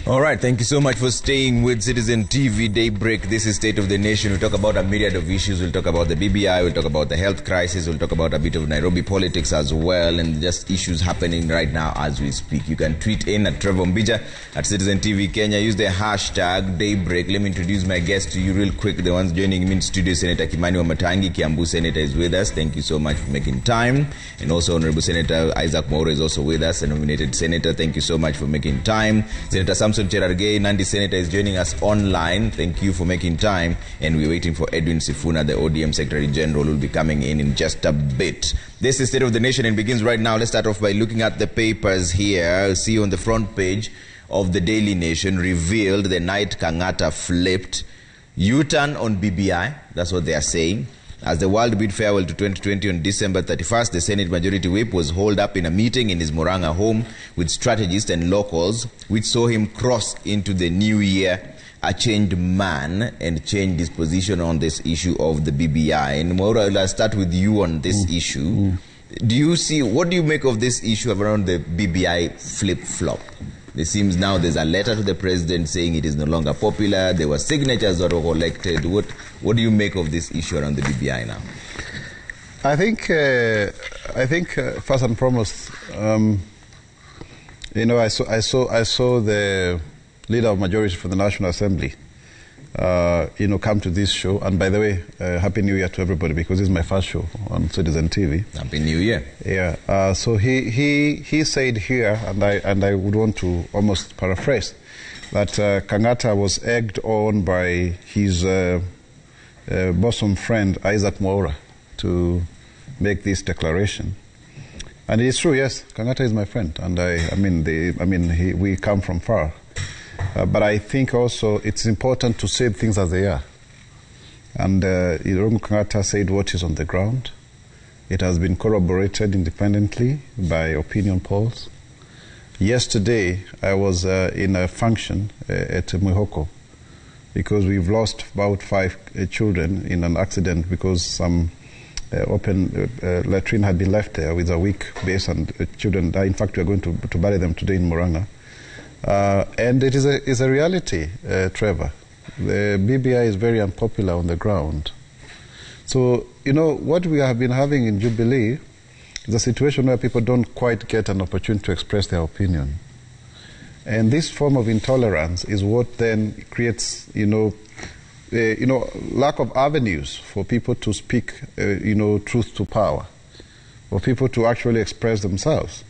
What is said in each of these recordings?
All right, thank you so much for staying with Citizen TV Daybreak. This is State of the Nation. We'll talk about a myriad of issues. We'll talk about the BBI. We'll talk about the health crisis. We'll talk about a bit of Nairobi politics as well, and just issues happening right now as we speak. You can tweet in at Trevor Mbija at Citizen TV Kenya. Use the hashtag Daybreak. Let me introduce my guests to you real quick. The ones joining me in studio, Senator Kimani Wamatangi, Kiambu Senator, is with us. Thank you so much for making time. And also Honorable Senator Isaac Moore is also with us, a nominated senator. Thank you so much for making time. Senator Sen Chad Gay, Nandi Senator, is joining us online. Thank you for making time. And we're waiting for Edwin Sifuna, the ODM Secretary General, who will be coming in just a bit. This is State of the Nation and begins right now. Let's start off by looking at the papers here. See on the front page of the Daily Nation, revealed the night Kang'ata flipped. U-turn on BBI, that's what they are saying. As the world bid farewell to 2020 on December 31st, the Senate Majority Whip was holed up in a meeting in his Murang'a home with strategists and locals, which saw him cross into the new year a changed man and change his position on this issue of the BBI. And Maura, I'll start with you on this issue. Do you see, what do you make of this issue around the BBI flip-flop? It seems now there's a letter to the president saying it is no longer popular. There were signatures that were collected. What do you make of this issue around the BBI now? I think first and foremost, I saw the leader of majority for the National Assembly, come to this show. And by the way, Happy New Year to everybody, because this is my first show on Citizen TV. Happy New Year. Yeah. So he said here, and I would want to almost paraphrase, that Kang'ata was egged on by his bosom friend Isaac Moura to make this declaration. And it is true, yes, Kang'ata is my friend, and we come from far. But I think also it's important to say things as they are. And Kang'ata said what is on the ground. It has been corroborated independently by opinion polls. Yesterday, I was in a function at Mwihoko because we've lost about 5 children in an accident because some open latrine had been left there with a weak base, and children died. In fact, we are going to bury them today in Murang'a. And it is a reality, Trevor. The BBI is very unpopular on the ground. So, what we have been having in Jubilee is a situation where people don't quite get an opportunity to express their opinion. And this form of intolerance is what then creates, lack of avenues for people to speak, truth to power, for people to actually express themselves.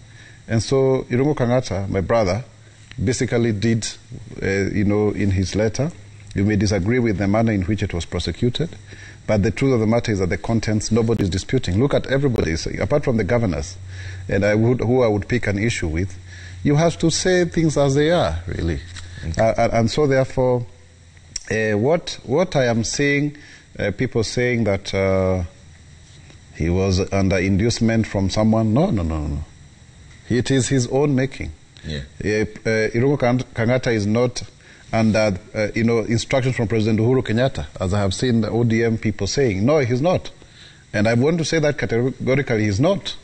And so, Irungu Kang'ata, my brother, basically did, in his letter. You may disagree with the manner in which it was prosecuted, but the truth of the matter is that the contents nobody is disputing. Look at everybody, apart from the governors, and who I would pick an issue with. You have to say things as they are, really. Okay. And so therefore, what I am seeing, people saying that he was under inducement from someone, no. It is his own making. Yeah. Irungu Kang'ata is not under instructions from President Uhuru Kenyatta, as I have seen the ODM people saying. No, he's not, and I want to say that categorically he's not.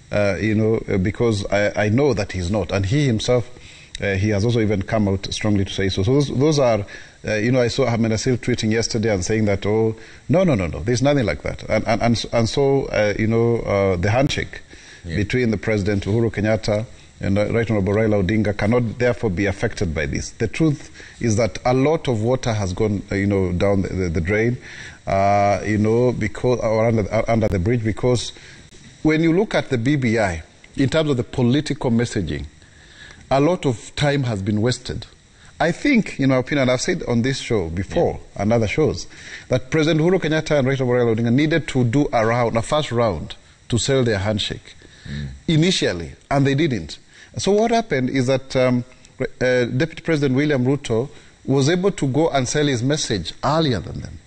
Because I know that he's not, and he himself he has also even come out strongly to say so. So those are I saw Ahmed Nasir tweeting yesterday and saying that no, there's nothing like that, and so the handshake between the President Uhuru Kenyatta and Right Honorable Raila Odinga cannot therefore be affected by this. The truth is that a lot of water has gone, down the drain, because or under the bridge. Because when you look at the BBI in terms of the political messaging, a lot of time has been wasted. I think, in my opinion, I've said on this show before and other shows, that President Uhuru Kenyatta and Right Honorable Raila Odinga needed to do a first round to sell their handshake initially, and they didn't. So what happened is that Deputy President William Ruto was able to go and sell his message earlier than them.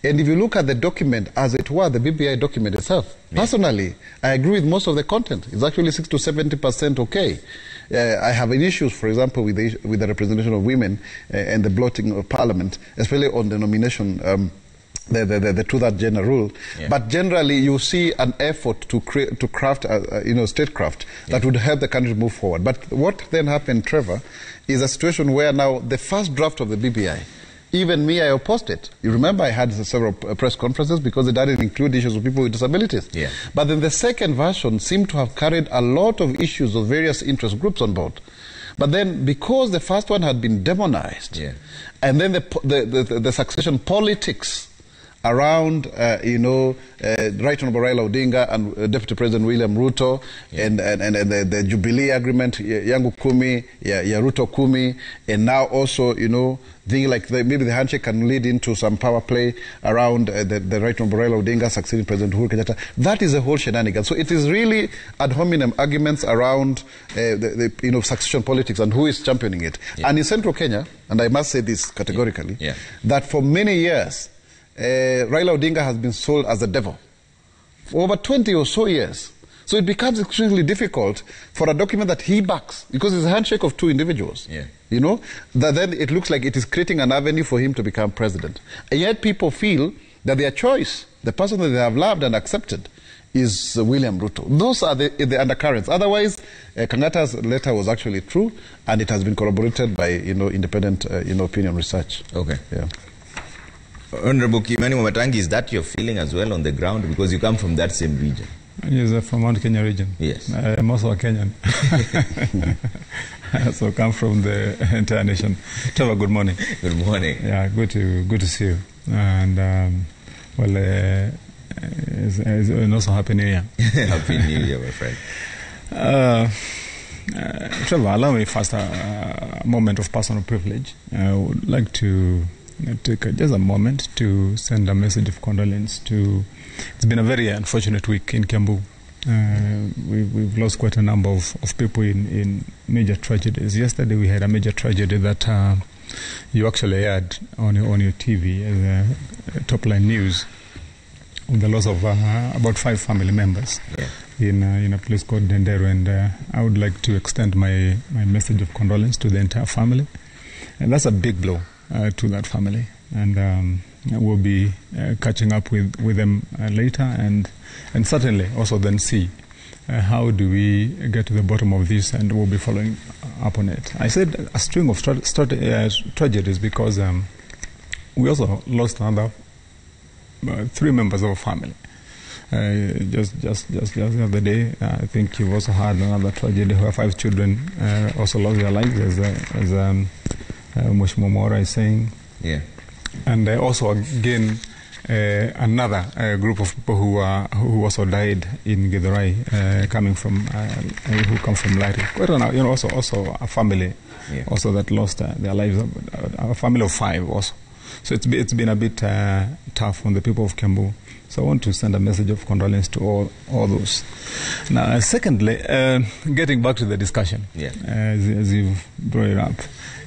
And if you look at the document, as it were, the BBI document itself, personally, I agree with most of the content. It's actually 60 to 70% okay. I have issues, for example, with the representation of women and the bloating of Parliament, especially on the nomination the two-third general rule. Yeah. But generally, you see an effort to craft, statecraft that would help the country move forward. But what then happened, Trevor, is a situation where now the first draft of the BBI, even me, I opposed it. You remember I had several press conferences because it didn't include issues of people with disabilities. Yeah. But then the second version seemed to have carried a lot of issues of various interest groups on board. But then because the first one had been demonized, yeah. and then the succession politics around, Right Honorable Raila Odinga and Deputy President William Ruto, yeah. and the Jubilee Agreement, Yangu Kumi, ya Ruto Kumi, and now also, things like maybe the handshake can lead into some power play around the Right Honorable Raila Odinga succeeding President Uhuru Kenyatta. That is a whole shenanigan. So it is really ad hominem arguments around succession politics and who is championing it. Yeah. And in Central Kenya, and I must say this categorically, yeah. that for many years, Raila Odinga has been sold as a devil for over 20 or so years. So it becomes extremely difficult for a document that he backs, because it's a handshake of two individuals. Yeah. That then it looks like it is creating an avenue for him to become president. And yet people feel that their choice, the person that they have loved and accepted, is William Ruto. Those are the undercurrents. Otherwise, Kang'ata's letter was actually true, and it has been corroborated by independent opinion research. Okay. Yeah. Honorable Kimani Wamatangi, is that your feeling as well on the ground? Because you come from that same region. Yes, from Mount Kenya region. Yes. I'm also a Kenyan. So come from the entire nation. Trevor, good morning. Good morning. Yeah, good to see you. And, it's also Happy New Year. Happy New Year, my friend. Trevor, allow me first a moment of personal privilege. I would like to take just a moment to send a message of condolence to... It's been a very unfortunate week in Kiambu. We've lost quite a number of people in major tragedies. Yesterday we had a major tragedy that you actually aired on your TV as a top-line news, of the loss of about 5 family members. Yeah. In a place called Dendero, and I would like to extend my message of condolence to the entire family. And that's a big blow to that family, and we'll be catching up with them later, and certainly also then see how do we get to the bottom of this, and we'll be following up on it. I said a string of tragedies because we also lost another 3 members of our family. Just the other day, I think you've also had another tragedy where 5 children also lost their lives, as Mheshimiwa Mwaura is saying. Yeah. And also again another group of people who also died in Githurai, coming from who come from Lari. Also a family, yeah. also that lost their lives. A family of 5 also. So it's been a bit tough on the people of Kiambu. So I want to send a message of condolence to all those. Now, secondly, getting back to the discussion, yeah. As you've brought it up,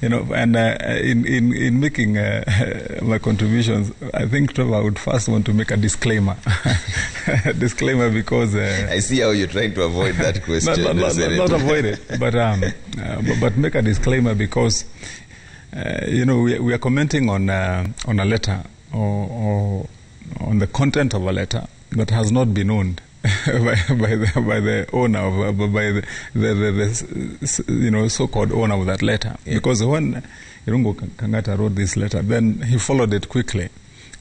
and in making my contributions, I think, Trevor, I would first want to make a disclaimer. Disclaimer because... I see how you're trying to avoid that question. Not avoid it, but make a disclaimer because, we are commenting on a letter or on the content of a letter that has not been owned by the owner by the so-called owner of that letter. Yeah. Because when Irungu Kang'ata wrote this letter, then he followed it quickly.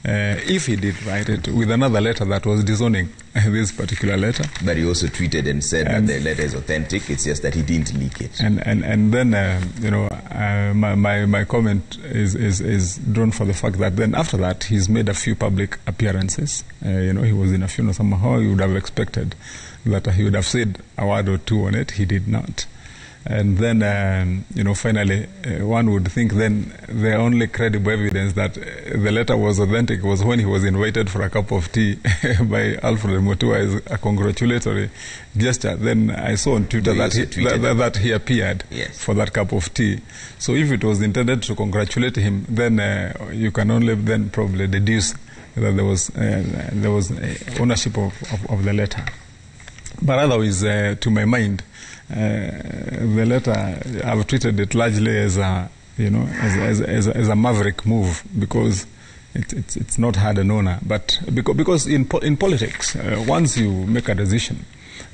If he did write it with another letter that was disowning this particular letter. But he also tweeted and said that the letter is authentic. It's just that he didn't leak it. And then my comment is drawn for the fact that then after that he's made a few public appearances. He was in a funeral. Somehow you would have expected that he would have said a word or two on it. He did not. And then, finally, one would think then the only credible evidence that the letter was authentic was when he was invited for a cup of tea by Alfred Mutua as a congratulatory gesture. Then I saw on Twitter that he appeared, yes, for that cup of tea. So if it was intended to congratulate him, then you can only then probably deduce that there was ownership of the letter. But otherwise, to my mind, the letter, I've treated it largely as a, as a maverick move, because it's not had an owner. But because in politics, once you make a decision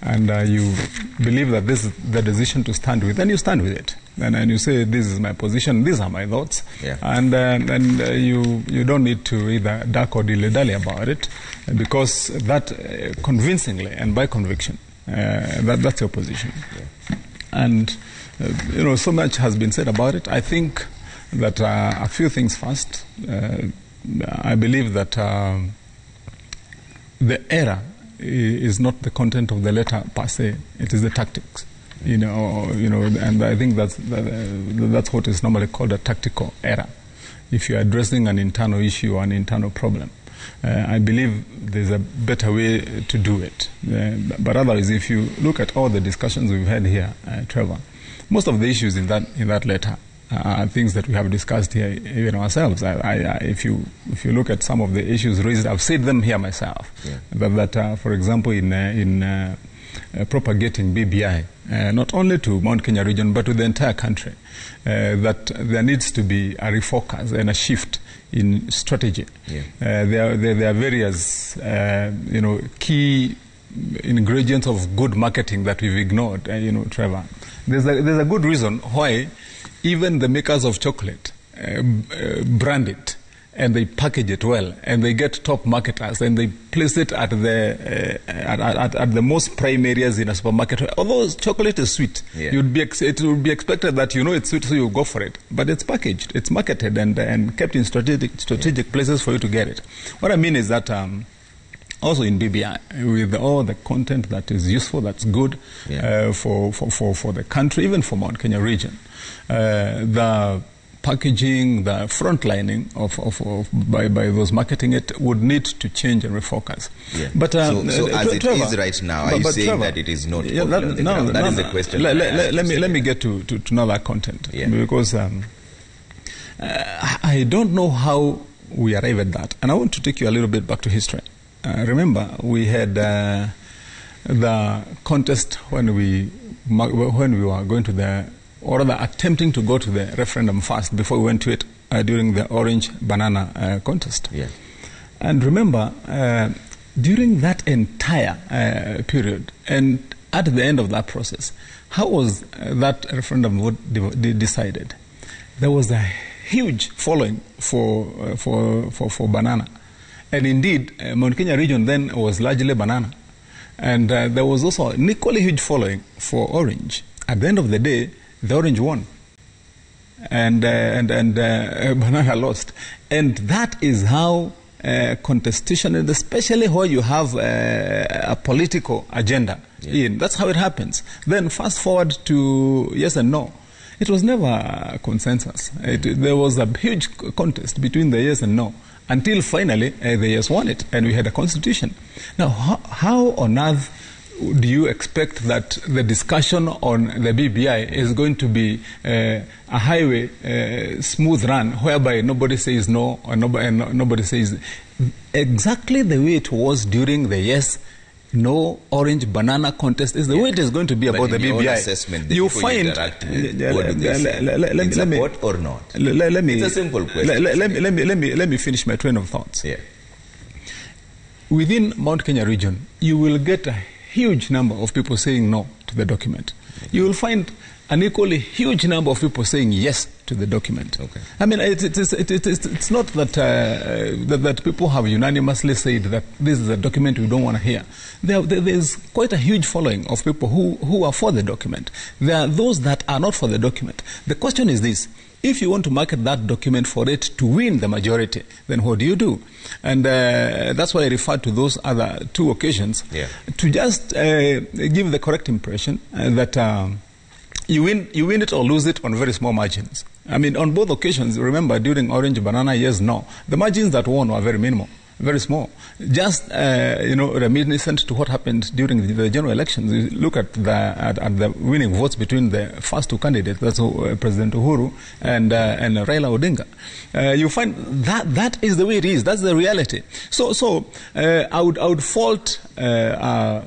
and you believe that this is the decision to stand with, then you stand with it. And you say, this is my position, these are my thoughts. Yeah. And you don't need to either duck or dilly-dally about it, because that convincingly and by conviction, that's your position. Yeah. And so much has been said about it. I think that a few things first. I believe that the error is not the content of the letter per se; it is the tactics. And I think that's what is normally called a tactical error. If you're addressing an internal issue or an internal problem, I believe there's a better way to do it. But otherwise, if you look at all the discussions we've had here, Trevor, most of the issues in that letter are things that we have discussed here even ourselves. If you look at some of the issues raised, I've said them here myself. Yeah. That for example, in propagating BBI, not only to Mount Kenya region but to the entire country, that there needs to be a refocus and a shift in strategy. Yeah. There are various key ingredients of good marketing that we've ignored. Trevor, there's a good reason why even the makers of chocolate brand it, and they package it well, and they get top marketers, and they place it at the most prime areas in a supermarket. Although chocolate is sweet, yeah, it would be expected that it's sweet, so you go for it. But it's packaged, it's marketed, and kept in strategic places for you to get it. What I mean is that also in BBI, with all the content that is useful, that's good, yeah, for the country, even for Mount Kenya region, the packaging, the frontlining by those marketing it would need to change and refocus. Yeah. But so as it is right now, are you saying Trevor, that it is not popular? That is the question. Let me get to another content, yeah, because I don't know how we arrive at that, and I want to take you a little bit back to history. Remember, we had the contest when we were going to the, or rather attempting to go to the referendum first before we went to it during the orange banana contest. Yeah. And remember, during that entire period, and at the end of that process, how was that referendum vote decided? There was a huge following for banana. And indeed, Mount Kenya region then was largely banana. And there was also an equally huge following for orange. At the end of the day, the orange won, and banana lost, and that is how contestation, and especially where you have a political agenda, yeah, that's how it happens. Then fast forward to yes and no. It was never a consensus. There was a huge contest between the yes and no, until finally the yes won it, and we had a constitution. Now, how on earth do you expect that the discussion on the BBI is going to be a highway, smooth run, whereby nobody says no, or nobody says exactly the way it was during the yes, no, orange, banana contest is the way it is going to be about the BBI. Assessment, you find support or not? It's a simple question. Let me finish my train of thoughts. Yeah. Within Mount Kenya region, you will get a huge number of people saying no to the document. You will find an equally huge number of people saying yes to the document. Okay. I mean, it's not that that people have unanimously said that this is a document we don't want to hear. There's quite a huge following of people who are for the document. There are those that are not for the document. The question is this: if you want to market that document for it to win the majority, then what do you do? And that's why I referred to those other two occasions, yeah, to just give the correct impression that you win it or lose it on very small margins. I mean, on both occasions, remember, during orange, banana, yes, no, the margins that won were very minimal, very small. Just reminiscent to what happened during the general elections. You look at the winning votes between the first two candidates, that's President Uhuru and Raila Odinga. You find that is the way it is. That's the reality. So I would fault a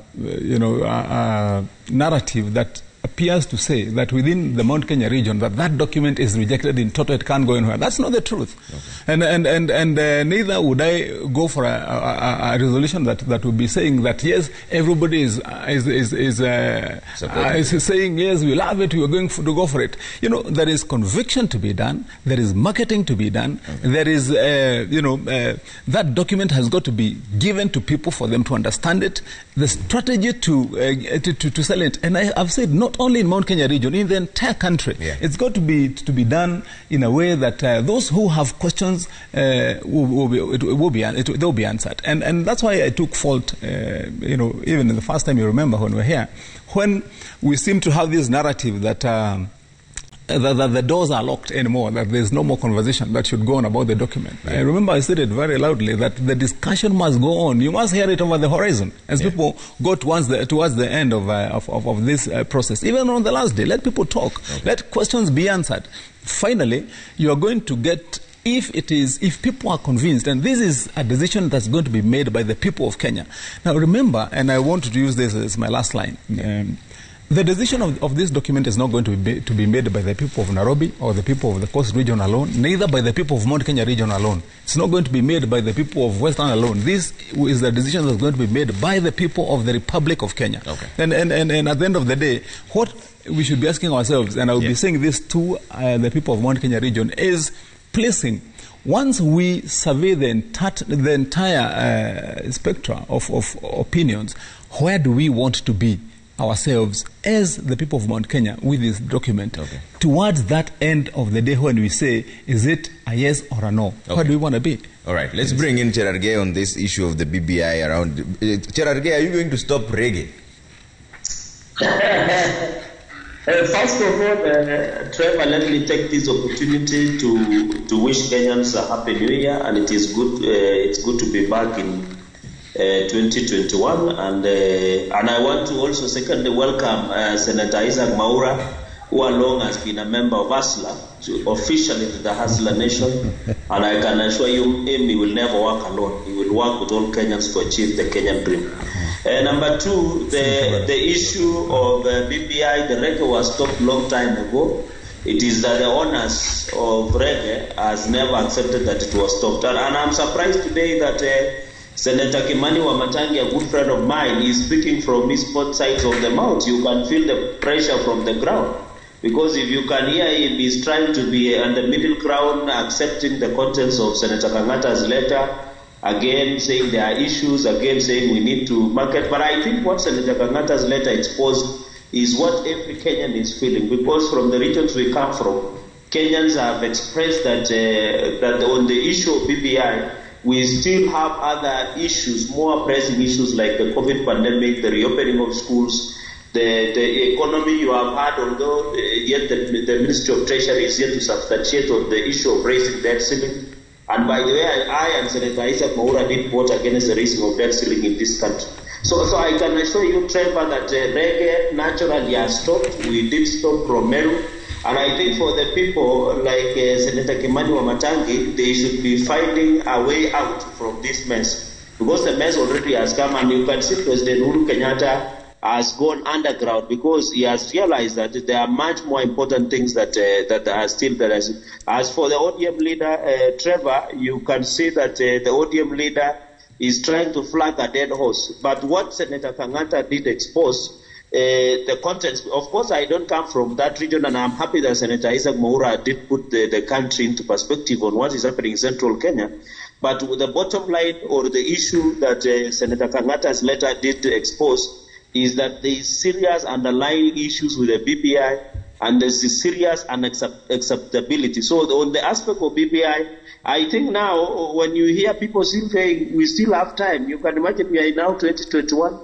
narrative that appears to say that within the Mount Kenya region that document is rejected in total, it can't go anywhere. That's not the truth. Okay. And neither would I go for a resolution that would be saying that yes, everybody is saying yes, we love it, we are going to go for it. You know, there is conviction to be done, there is marketing to be done, okay. There is that document has got to be given to people for them to understand it, the strategy to sell it. And I've said not only in Mount Kenya region, in the entire country, it's got to be done in a way that those who have questions they'll be answered. And that's why I took fault, even in the first time, you remember when we were here, when we seem to have this narrative that the doors are locked anymore, that there's no more conversation that should go on about the document. I remember I said it very loudly that the discussion must go on. You must hear it over the horizon as people go towards the end of this process. Even on the last day, let people talk. Okay. Let questions be answered. Finally, you are going to get, if people are convinced, and this is a decision that's going to be made by the people of Kenya. Now remember, and I want to use this as my last line, the decision of this document is not going to be made by the people of Nairobi or the people of the Coast region alone, neither by the people of Mount Kenya region alone. It's not going to be made by the people of Western alone. This is the decision that's going to be made by the people of the Republic of Kenya. Okay. And at the end of the day, what we should be asking ourselves, and I will be saying this to the people of Mount Kenya region, is placing, once we survey the entire spectrum of opinions, where do we want to be ourselves as the people of Mount Kenya with this document towards that end of the day when we say, is it a yes or a no? Where do we want to be? All right, let's bring in Chad Gay on this issue of the BBI around. Chad Gay, are you going to stop reggae? First of all, Trevor, let me take this opportunity to wish Kenyans a happy New Year, and it is good. It's good to be back in 2021, and I want to also secondly welcome Senator Isaac Mwaura, who along has been a member of HASLA, officially to the HASLA nation, and I can assure you, he will never work alone. He will work with all Kenyans to achieve the Kenyan dream. Number two, the issue of BBI, the reggae was stopped long time ago. It is that the owners of reggae has never accepted that it was stopped, and I'm surprised today that Senator Kimani Wamatangi, a good friend of mine, is speaking from his both sides of the mouth. You can feel the pressure from the ground. Because if you can hear him, he's trying to be on the middle ground, accepting the contents of Senator Kang'ata's letter, again saying there are issues, again saying we need to market. But I think what Senator Kang'ata's letter exposed is what every Kenyan is feeling. Because from the regions we come from, Kenyans have expressed that on the issue of BBI, we still have other issues, more pressing issues like the COVID pandemic, the reopening of schools, the economy. You have had, although yet the Ministry of Treasury is yet to substantiate on the issue of raising debt ceiling. And by the way, I and Senator Isaac Mwaura did vote against the raising of debt ceiling in this country. So I can assure you, Trevor, that reggae naturally has stopped. We did stop from Meru. And I think for the people like Senator Kimani Wamatangi, they should be finding a way out from this mess. Because the mess already has come, and you can see President Uhuru Kenyatta has gone underground because he has realized that there are much more important things that are still there. As for the ODM leader, Trevor, you can see that the ODM leader is trying to flag a dead horse. But what Senator Kang'ata did expose, the contents, of course, I don't come from that region, and I'm happy that Senator Isaac Mwaura did put the country into perspective on what is happening in central Kenya. But the bottom line, or the issue that Senator Kang'ata's letter did expose, is that there is serious underlying issues with the BBI, and there's a serious unacceptability. So on the aspect of BBI, I think now when you hear people still saying we still have time, you can imagine we are now 2021.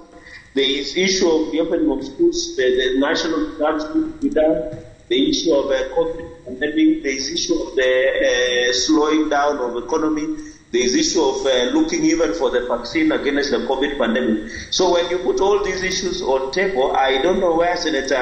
There is issue of the opening of schools, the national exams to be done, the issue of COVID pandemic, there is issue of the slowing down of economy, there is issue of looking even for the vaccine against the COVID pandemic. So when you put all these issues on table, I don't know where Senator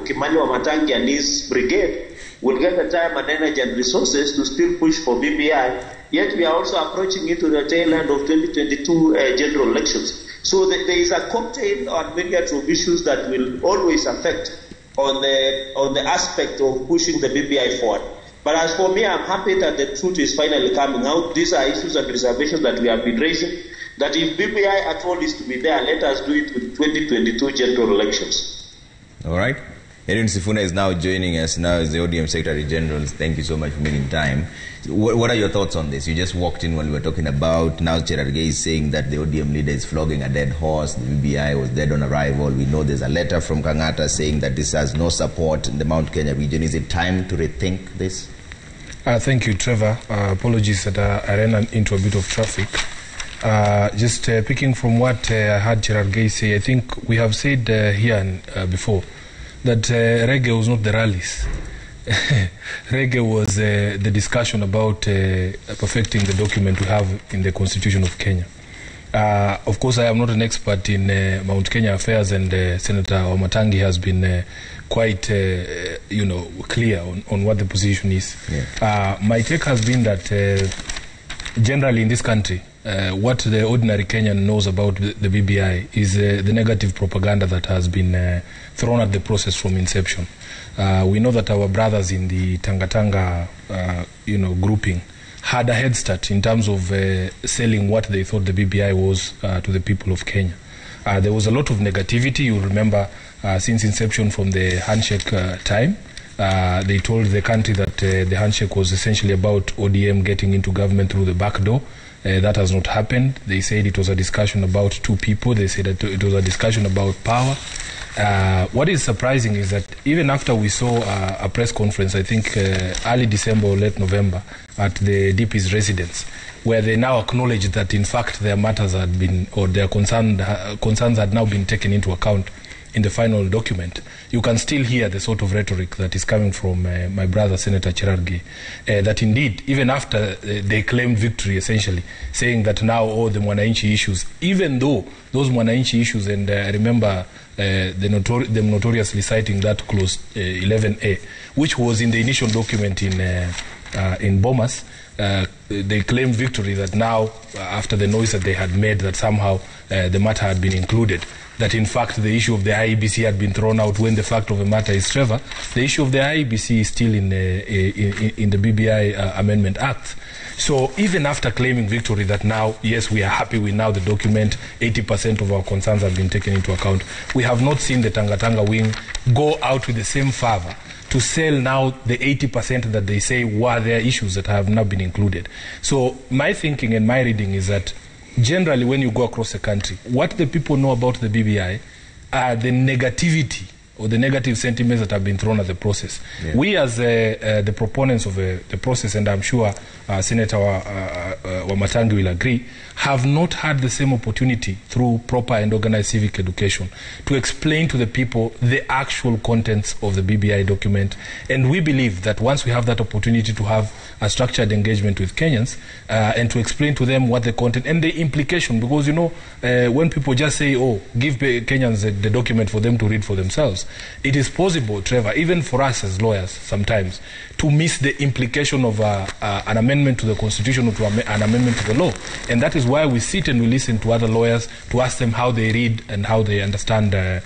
Kimani Wamatangi and his brigade will get the time and energy and resources to still push for BBI. Yet we are also approaching into the tail end of 2022 general elections. So there is a cocktail or myriad of issues that will always affect on the aspect of pushing the BBI forward. But as for me, I'm happy that the truth is finally coming out. These are issues and reservations that we have been raising, that if BBI at all is to be there, let us do it with 2022 general elections. All right. Edwin Sifuna is now joining us now as the ODM Secretary General. Thank you so much for making time. What are your thoughts on this? You just walked in when we were talking about, now Chad Gay is saying that the ODM leader is flogging a dead horse. The BBI was dead on arrival. We know there's a letter from Kang'ata saying that this has no support in the Mount Kenya region. Is it time to rethink this? Thank you, Trevor. Apologies that I ran into a bit of traffic. Just picking from what I heard Chad Gay say, I think we have said here before that reggae was not the rallies. Reggae was the discussion about perfecting the document we have in the Constitution of Kenya. Of course, I am not an expert in Mount Kenya affairs, and Senator Wamatangi has been quite, clear on what the position is. Yeah. My take has been that generally in this country, what the ordinary Kenyan knows about the BBI is the negative propaganda that has been thrown at the process from inception. We know that our brothers in the Tanga grouping had a head start in terms of selling what they thought the BBI was to the people of Kenya. There was a lot of negativity. You remember since inception from the handshake time. They told the country that the handshake was essentially about ODM getting into government through the back door. That has not happened. They said it was a discussion about two people. They said that it was a discussion about power. What is surprising is that even after we saw a press conference, I think early December or late November, at the DP's residence, where they now acknowledged that in fact their matters had been, or their concerns had now been taken into account in the final document, you can still hear the sort of rhetoric that is coming from my brother Senator Chad Gay, that indeed even after they claimed victory, essentially saying that now all the Mwananchi issues, even though those Mwananchi issues, and I remember them notoriously citing that clause 11A, which was in the initial document in Bomas. They claimed victory that now, after the noise that they had made, that somehow the matter had been included. That in fact the issue of the IEBC had been thrown out, when the fact of the matter is, Trevor, the issue of the IEBC is still in the BBI Amendment Act. So even after claiming victory that now, yes, we are happy with now the document, 80% of our concerns have been taken into account, we have not seen the Tanga wing go out with the same fervor to sell now the 80% that they say were their issues that have now been included. So my thinking and my reading is that generally when you go across the country, what the people know about the BBI are the negativity or the negative sentiments that have been thrown at the process. Yeah. We as the proponents of the process, and I'm sure Senator Wamatangi will agree, have not had the same opportunity through proper and organized civic education to explain to the people the actual contents of the BBI document. And we believe that once we have that opportunity to have a structured engagement with Kenyans and to explain to them what the content and the implication, because when people just say, oh, give Kenyans the document for them to read for themselves, it is possible, Trevor, even for us as lawyers sometimes, to miss the implication of an amendment to the Constitution or to an amendment to the law. And that is why we sit and we listen to other lawyers to ask them how they read and how they understand a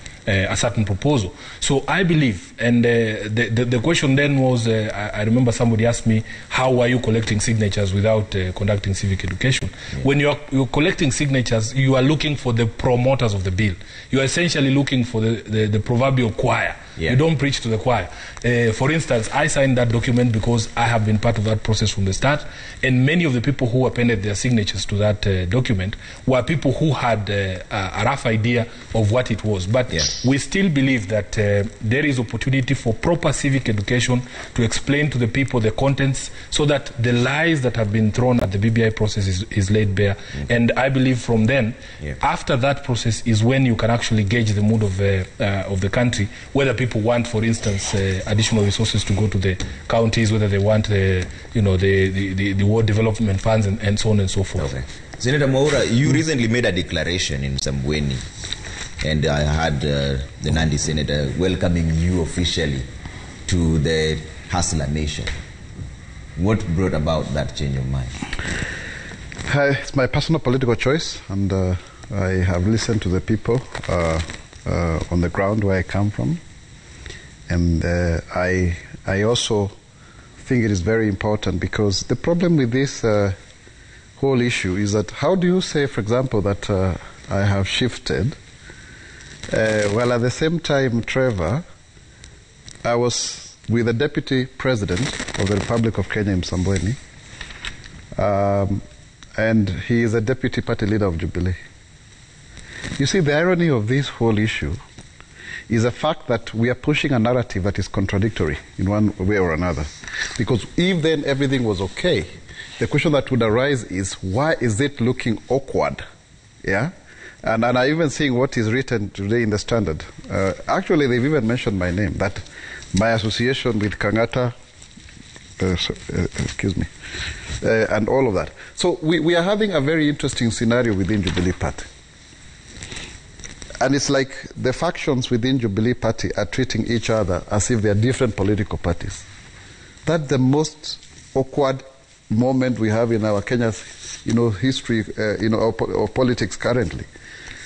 certain proposal. So I believe, and the question then was, I remember somebody asked me, how are you collecting signatures without conducting civic education? Yeah. When you're collecting signatures, you are looking for the promoters of the bill. You are essentially looking for the proverbial choir. Yeah. You don't preach to the choir. For instance, I signed that document because I have been part of that process from the start, and many of the people who appended their signatures to that document were people who had a rough idea of what it was. But we still believe that there is opportunity for proper civic education to explain to the people the contents, so that the lies that have been thrown at the BBI process is laid bare. Mm-hmm. And I believe from then, after that process is when you can actually gauge the mood of the country, whether people want, for instance, additional resources to go to the counties, whether they want the ward development funds and so on and so forth. Okay. Senator Mwaura, you recently made a declaration in Sambweni, and I had the Nandi Senator welcoming you officially to the Hustler Nation. What brought about that change of mind? It's my personal political choice, and I have listened to the people on the ground where I come from. And I also think it is very important, because the problem with this whole issue is that how do you say, for example, that I have shifted, while at the same time, Trevor, I was with the Deputy President of the Republic of Kenya, Msambweni, and he is a Deputy Party Leader of Jubilee. You see, the irony of this whole issue is the fact that we are pushing a narrative that is contradictory in one way or another. Because if then everything was okay, the question that would arise is, why is it looking awkward? Yeah? And I'm even seeing what is written today in the Standard. Actually, they've even mentioned my name, that my association with Kang'ata, and all of that. So we are having a very interesting scenario within Jubilee Party. And it's like the factions within Jubilee Party are treating each other as if they are different political parties. That's the most awkward moment we have in our Kenya's, history, of politics currently.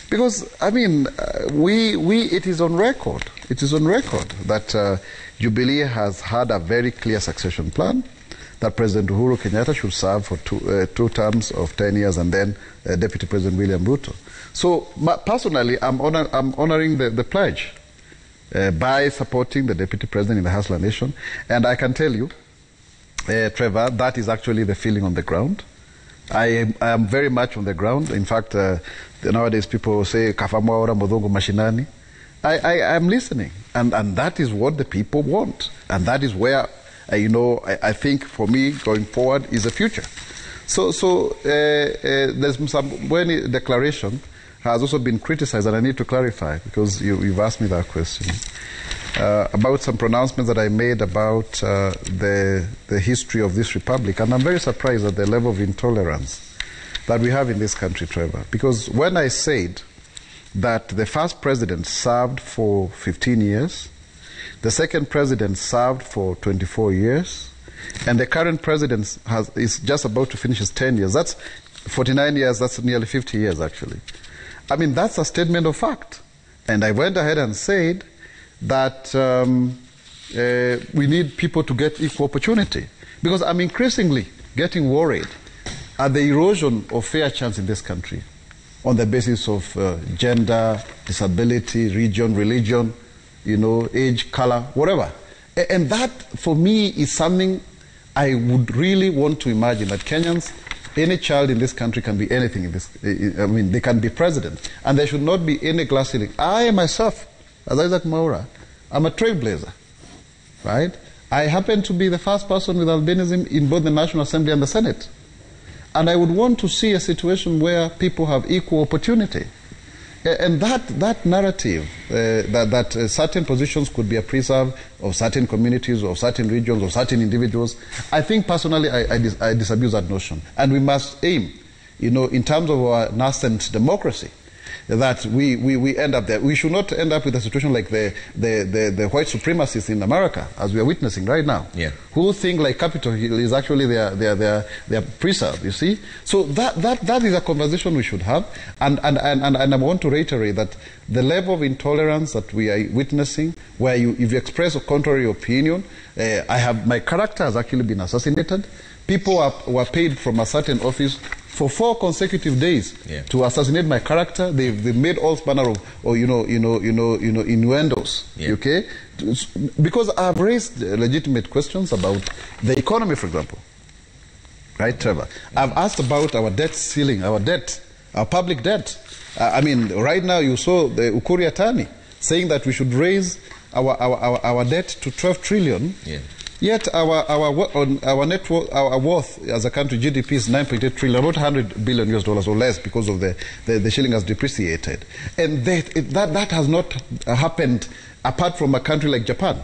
Because, I mean, it is on record. It is on record that Jubilee has had a very clear succession plan, that President Uhuru Kenyatta should serve for two terms of 10 years, and then Deputy President William Ruto. So personally, I'm honoring the pledge by supporting the Deputy President in the Hustler Nation. And I can tell you, Trevor, that is actually the feeling on the ground. I am very much on the ground. In fact, nowadays people say, Kafamwaora Modongo Mashinani. I am listening. And that is what the people want. And that is where, I think for me going forward is the future. So there's some declaration has also been criticized, and I need to clarify, because you've asked me that question, about some pronouncements that I made about the history of this republic. And I'm very surprised at the level of intolerance that we have in this country, Trevor. Because when I said that the first president served for 15 years, the second president served for 24 years, and the current president is just about to finish his 10 years. That's 49 years, that's nearly 50 years, actually. I mean, that's a statement of fact. And I went ahead and said that we need people to get equal opportunity. Because I'm increasingly getting worried at the erosion of fair chance in this country on the basis of gender, disability, region, religion, age, color, whatever. And that, for me, is something I would really want to imagine, that Kenyans, any child in this country can be anything in this. They can be president. And there should not be any glass ceiling. I myself, as Isaac Mwaura, I'm a trailblazer, right? I happen to be the first person with albinism in both the National Assembly and the Senate. And I would want to see a situation where people have equal opportunity. And that narrative, that certain positions could be a preserve of certain communities, of certain regions, of certain individuals, I think personally I disabuse that notion. And we must aim, in terms of our nascent democracy, that we end up there. We should not end up with a situation like the white supremacists in America, as we are witnessing right now, who think like Capitol Hill is actually their preserve, you see? So that is a conversation we should have. And I want to reiterate that the level of intolerance that we are witnessing, where if you express a contrary opinion, my character has actually been assassinated. People were paid from a certain office for 4 consecutive days to assassinate my character. They've made all manner of innuendos. Okay, because I've raised legitimate questions about the economy, for example. Right, Trevor? I've asked about our debt ceiling, our public debt. Right now you saw the Ukuri attorney saying that we should raise our debt to 12 trillion. Yet our net worth, our worth as a country, GDP is 9.8 trillion, about $100 billion or less, because of the shilling has depreciated. And that has not happened apart from a country like Japan,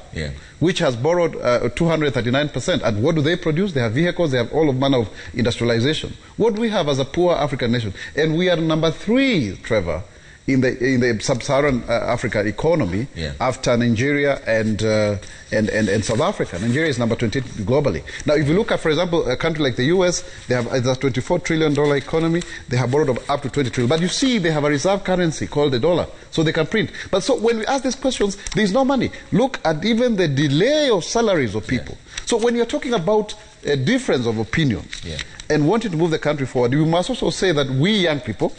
which has borrowed 239%. And what do they produce? They have vehicles, they have all of manner of industrialization. What do we have as a poor African nation? And we are number 3, Trevor, in the sub-Saharan Africa economy after Nigeria and South Africa. Nigeria is number 28 globally. Now, if you look at, for example, a country like the US, they have a $24 trillion economy. They have borrowed up to 20 trillion. But you see, they have a reserve currency called the dollar, so they can print. But so when we ask these questions, there is no money. Look at even the delay of salaries of people. So when you're talking about a difference of opinion and wanting to move the country forward, you must also say that we young people,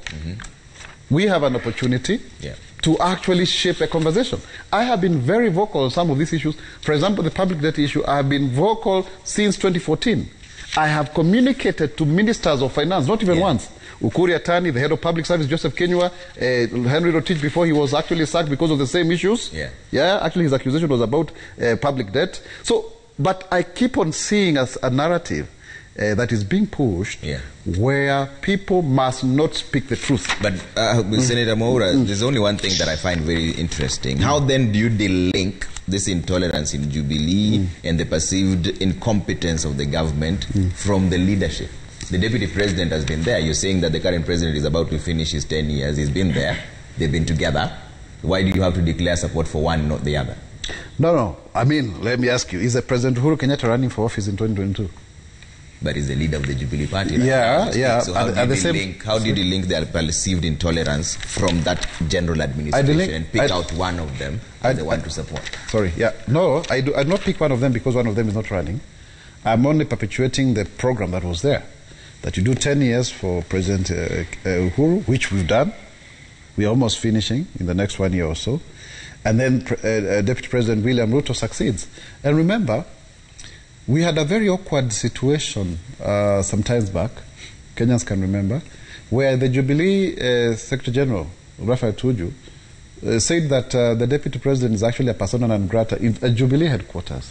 we have an opportunity to actually shape a conversation. I have been very vocal on some of these issues. For example, the public debt issue, I have been vocal since 2014. I have communicated to ministers of finance, not even once. Ukuri Atani, the head of public service, Joseph Kenywa, Henry Rotich, before he was actually sacked because of the same issues. Actually his accusation was about public debt. So, but I keep on seeing as a narrative that is being pushed where people must not speak the truth. But Senator Mwaura, there's only one thing that I find very interesting. How then do you delink this intolerance in Jubilee and the perceived incompetence of the government from the leadership? The deputy president has been there. You're saying that the current president is about to finish his 10 years. He's been there. They've been together. Why do you have to declare support for one, not the other? No. I mean, let me ask you, is the President Uhuru Kenyatta running for office in 2022? But he's the leader of the Jubilee Party. So how do you delink their perceived intolerance from that general administration and pick out one of them as the one to support? No, I do not pick one of them because one of them is not running. I'm only perpetuating the program that was there. That you do 10 years for President Uhuru, which we've done. We're almost finishing in the next 1 year or so. And then Deputy President William Ruto succeeds. And remember, we had a very awkward situation some times back, Kenyans can remember, where the Jubilee Secretary General, Raphael Tuju, said that the Deputy President is actually a persona non grata in Jubilee headquarters.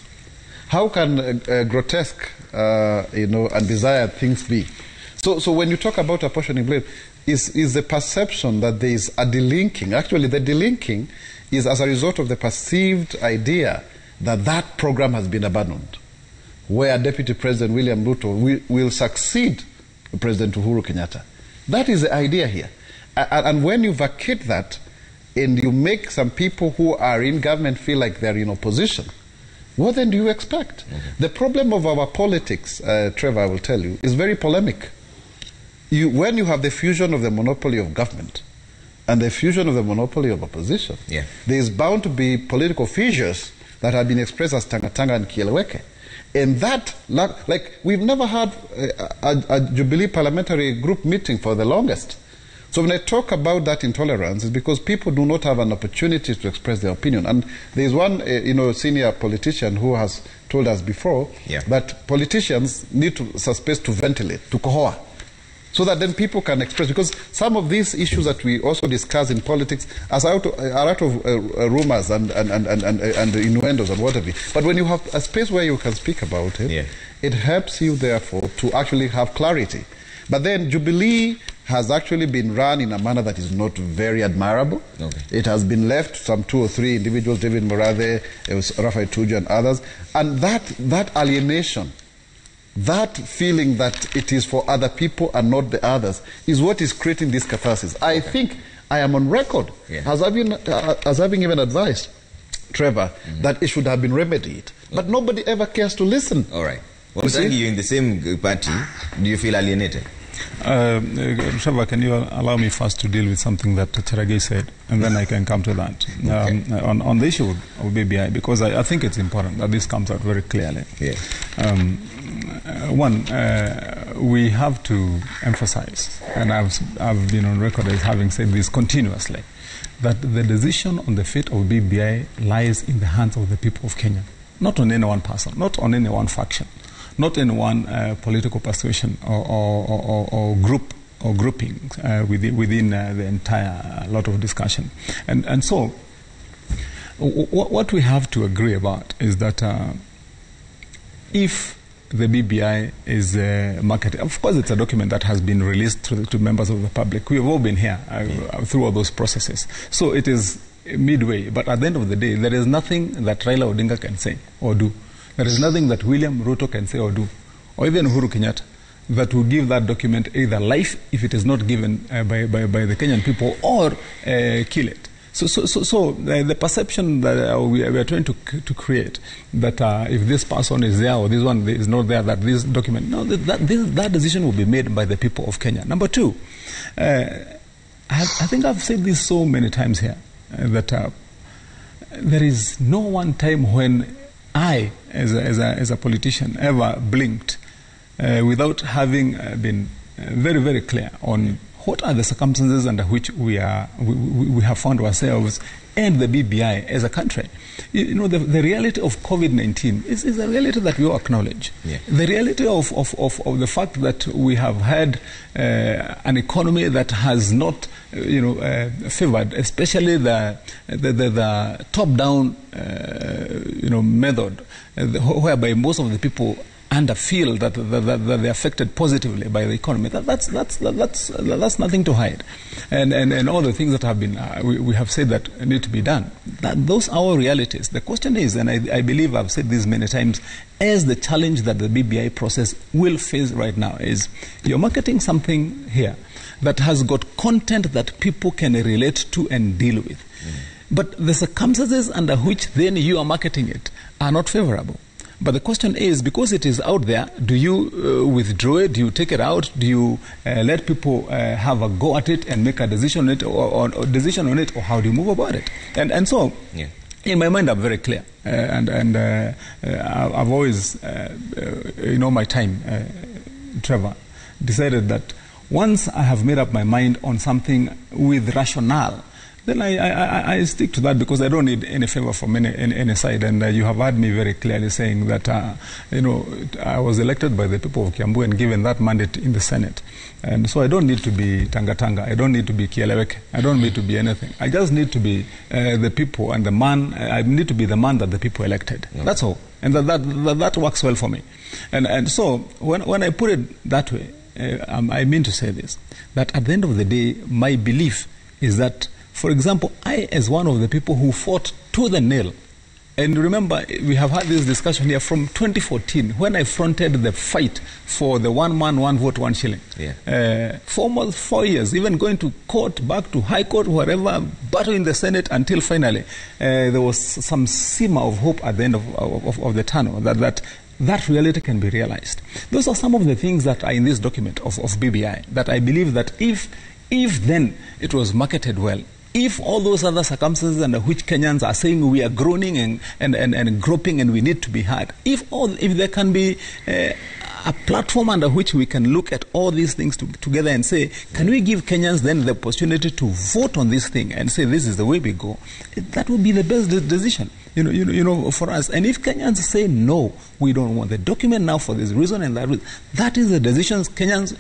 How can grotesque, and desired things be? So when you talk about apportioning blame, is the perception that there is a delinking. Actually, the delinking is as a result of the perceived idea that that program has been abandoned, where Deputy President William Ruto will succeed President Uhuru Kenyatta. That is the idea here. And when you vacate that and you make some people who are in government feel like they're in opposition, what then do you expect? The problem of our politics, Trevor, I will tell you, is very polemic. When you have the fusion of the monopoly of government and the fusion of the monopoly of opposition, there is bound to be political fissures that have been expressed as Tanga and Kieleweke. And that, like, we've never had a Jubilee parliamentary group meeting for the longest. So when I talk about that intolerance, it's because people do not have an opportunity to express their opinion. And there is one, senior politician who has told us before that politicians need some space to ventilate, to cohere, so that then people can express. Because some of these issues that we also discuss in politics are out of rumors and innuendos and whatever. But when you have a space where you can speak about it, it helps you, therefore, to actually have clarity. But then Jubilee has actually been run in a manner that is not very admirable. It has been left some 2 or 3 individuals, David Morade, Raphael Tuju and others. And that alienation, that feeling that it is for other people and not the others, is what is creating this catharsis. I think I am on record as having even advised Trevor that it should have been remedied. But nobody ever cares to listen. All right. Well, you're in the same party. Do you feel alienated? Trevor, can you allow me first to deal with something that Chad Gay said, and then I can come to that. On the issue of BBI, because I think it's important that this comes out very clearly. One, we have to emphasize, and I've been on record as having said this continuously, that the decision on the fate of BBI lies in the hands of the people of Kenya, not on any one person, not on any one faction, not in one political persuasion or group or grouping within the entire lot of discussion. And so what we have to agree about is that if the BBI is marketed, of course it's a document that has been released to members of the public. We have all been here through all those processes. So it is midway, but at the end of the day, there is nothing that Raila Odinga can say or do. There is nothing that William Ruto can say or do, or even Uhuru Kenyatta, that will give that document either life if it is not given by the Kenyan people, or kill it. So the perception that we are trying to create, that if this person is there or this one is not there, that this document, no, that decision will be made by the people of Kenya. Number two, I think I've said this so many times here, that there is no one time when I, as a politician, ever blinked without having been very, very clear on what are the circumstances under which we have found ourselves and the BBI as a country. You know, the reality of COVID-19 is a reality that we all acknowledge. Yeah. The reality of the fact that we have had an economy that has not, favored, especially the top-down, method, whereby most of the people feel that they're affected positively by the economy. That's nothing to hide, and all the things that have been we have said that need to be done. Those are our realities. The question is, and I believe I've said this many times, as the challenge that the BBI process will face right now is, you're marketing something here that has got content that people can relate to and deal with, but the circumstances under which then you are marketing it are not favorable. But the question is, because it is out there, do you withdraw it? Do you take it out? Do you let people have a go at it and make a decision on it, or decision on it, or how do you move about it? And so, yeah. In my mind, I'm very clear, and I've always, my time, Trevor, decided that once I have made up my mind on something with rationale, then I stick to that, because I don't need any favor from any side. And you have heard me very clearly saying that, I was elected by the people of Kiambu and given that mandate in the Senate. And so I don't need to be Tanga. I don't need to be Kieleweke. I don't need to be anything. I just need to be the people and the man. I need to be the man that the people elected. Okay. That's all. And that works well for me. And so when I put it that way, I mean to say this, that at the end of the day, my belief is that, for example, I, as one of the people who fought to the nail, and remember, we have had this discussion here from 2014, when I fronted the fight for the 1 man, 1 vote, 1 shilling. Yeah. For almost 4 years, even going to court, back to high court, wherever, battle in the Senate, until finally there was some simmer of hope at the end of the tunnel, that reality can be realized. Those are some of the things that are in this document of BBI, that I believe that if then it was marketed well, if all those other circumstances under which Kenyans are saying we are groaning and groping and we need to be heard, if there can be a platform under which we can look at all these things together and say, can we give Kenyans then the opportunity to vote on this thing and say this is the way we go, that would be the best decision, for us. And if Kenyans say no, we don't want the document now for this reason and that reason, that is the decisions Kenyans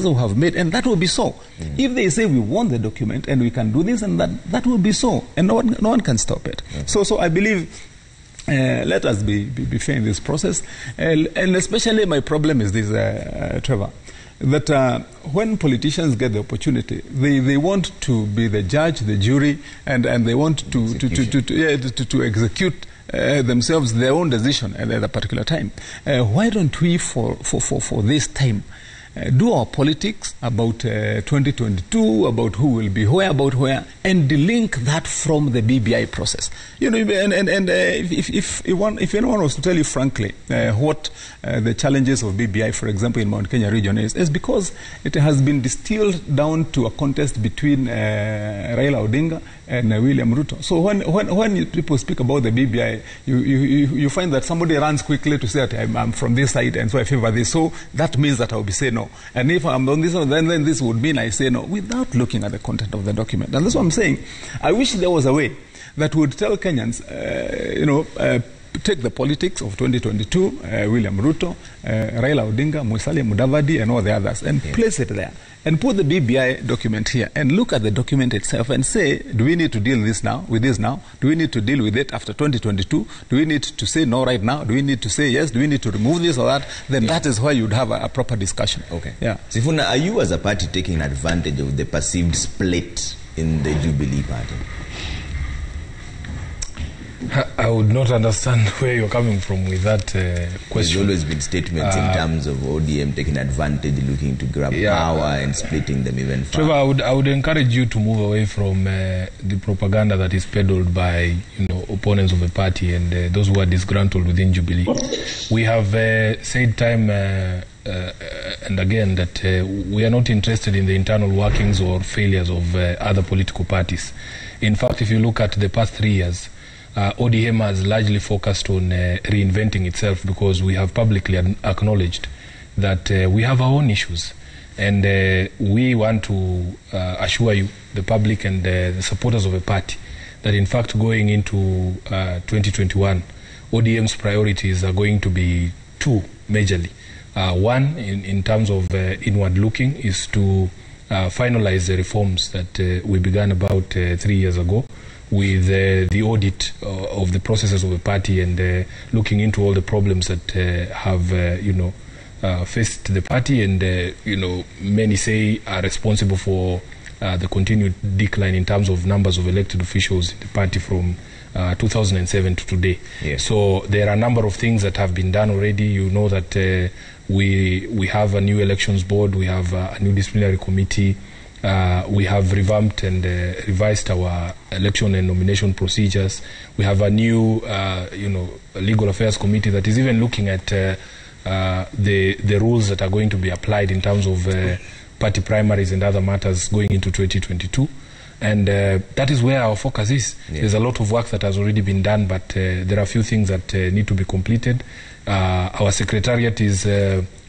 will have made, and that will be so. If they say we want the document and we can do this and that will be so, and no one can stop it. So I believe, let us be fair in this process, and especially my problem is this, Trevor, that when politicians get the opportunity, they want to be the judge, the jury, and they want to execute themselves their own decision at a particular time. Why don't we, for this time, do our politics about 2022, about who will be where, about where, and delink that from the BBI process. If anyone was to tell you frankly what the challenges of BBI, for example, in Mount Kenya region is because it has been distilled down to a contest between Raila Odinga and William Ruto. So when people speak about the BBI, you find that somebody runs quickly to say that I'm from this side and so I favor this. So that means that I will be saying no. And if I'm on this one, then this would mean I say no, without looking at the content of the document. And that's what I'm saying. I wish there was a way that would tell Kenyans, take the politics of 2022, William Ruto, Raila Odinga, Musalia Mudavadi, and all the others, and place it there. And put the BBI document here, and look at the document itself and say, do we need to deal with this now? Do we need to deal with it after 2022? Do we need to say no right now? Do we need to say yes? Do we need to remove this or that? Then that is where you'd have a proper discussion. Okay. Yeah. Sifuna, are you as a party taking advantage of the perceived split in the Jubilee Party? I would not understand where you're coming from with that question. There's always been statements in terms of ODM taking advantage, looking to grab power and splitting them even further. Trevor, I would encourage you to move away from the propaganda that is peddled by opponents of the party and those who are disgruntled within Jubilee. We have said time and again that we are not interested in the internal workings or failures of other political parties. In fact, if you look at the past 3 years, ODM has largely focused on reinventing itself because we have publicly acknowledged that we have our own issues. And we want to assure you, the public and the supporters of the party, that in fact going into 2021, ODM's priorities are going to be two majorly. One, in terms of inward looking, is to finalize the reforms that we began about 3 years ago with the audit of the processes of the party and looking into all the problems that have faced the party and many say are responsible for the continued decline in terms of numbers of elected officials in the party from 2007 to today. Yes. So there are a number of things that have been done already. You know that we have a new elections board, we have a new disciplinary committee, we have revamped and revised our election and nomination procedures. We have a new legal affairs committee that is even looking at the rules that are going to be applied in terms of party primaries and other matters going into 2022. And that is where our focus is. Yeah. There's a lot of work that has already been done, but there are a few things that need to be completed. Our secretariat is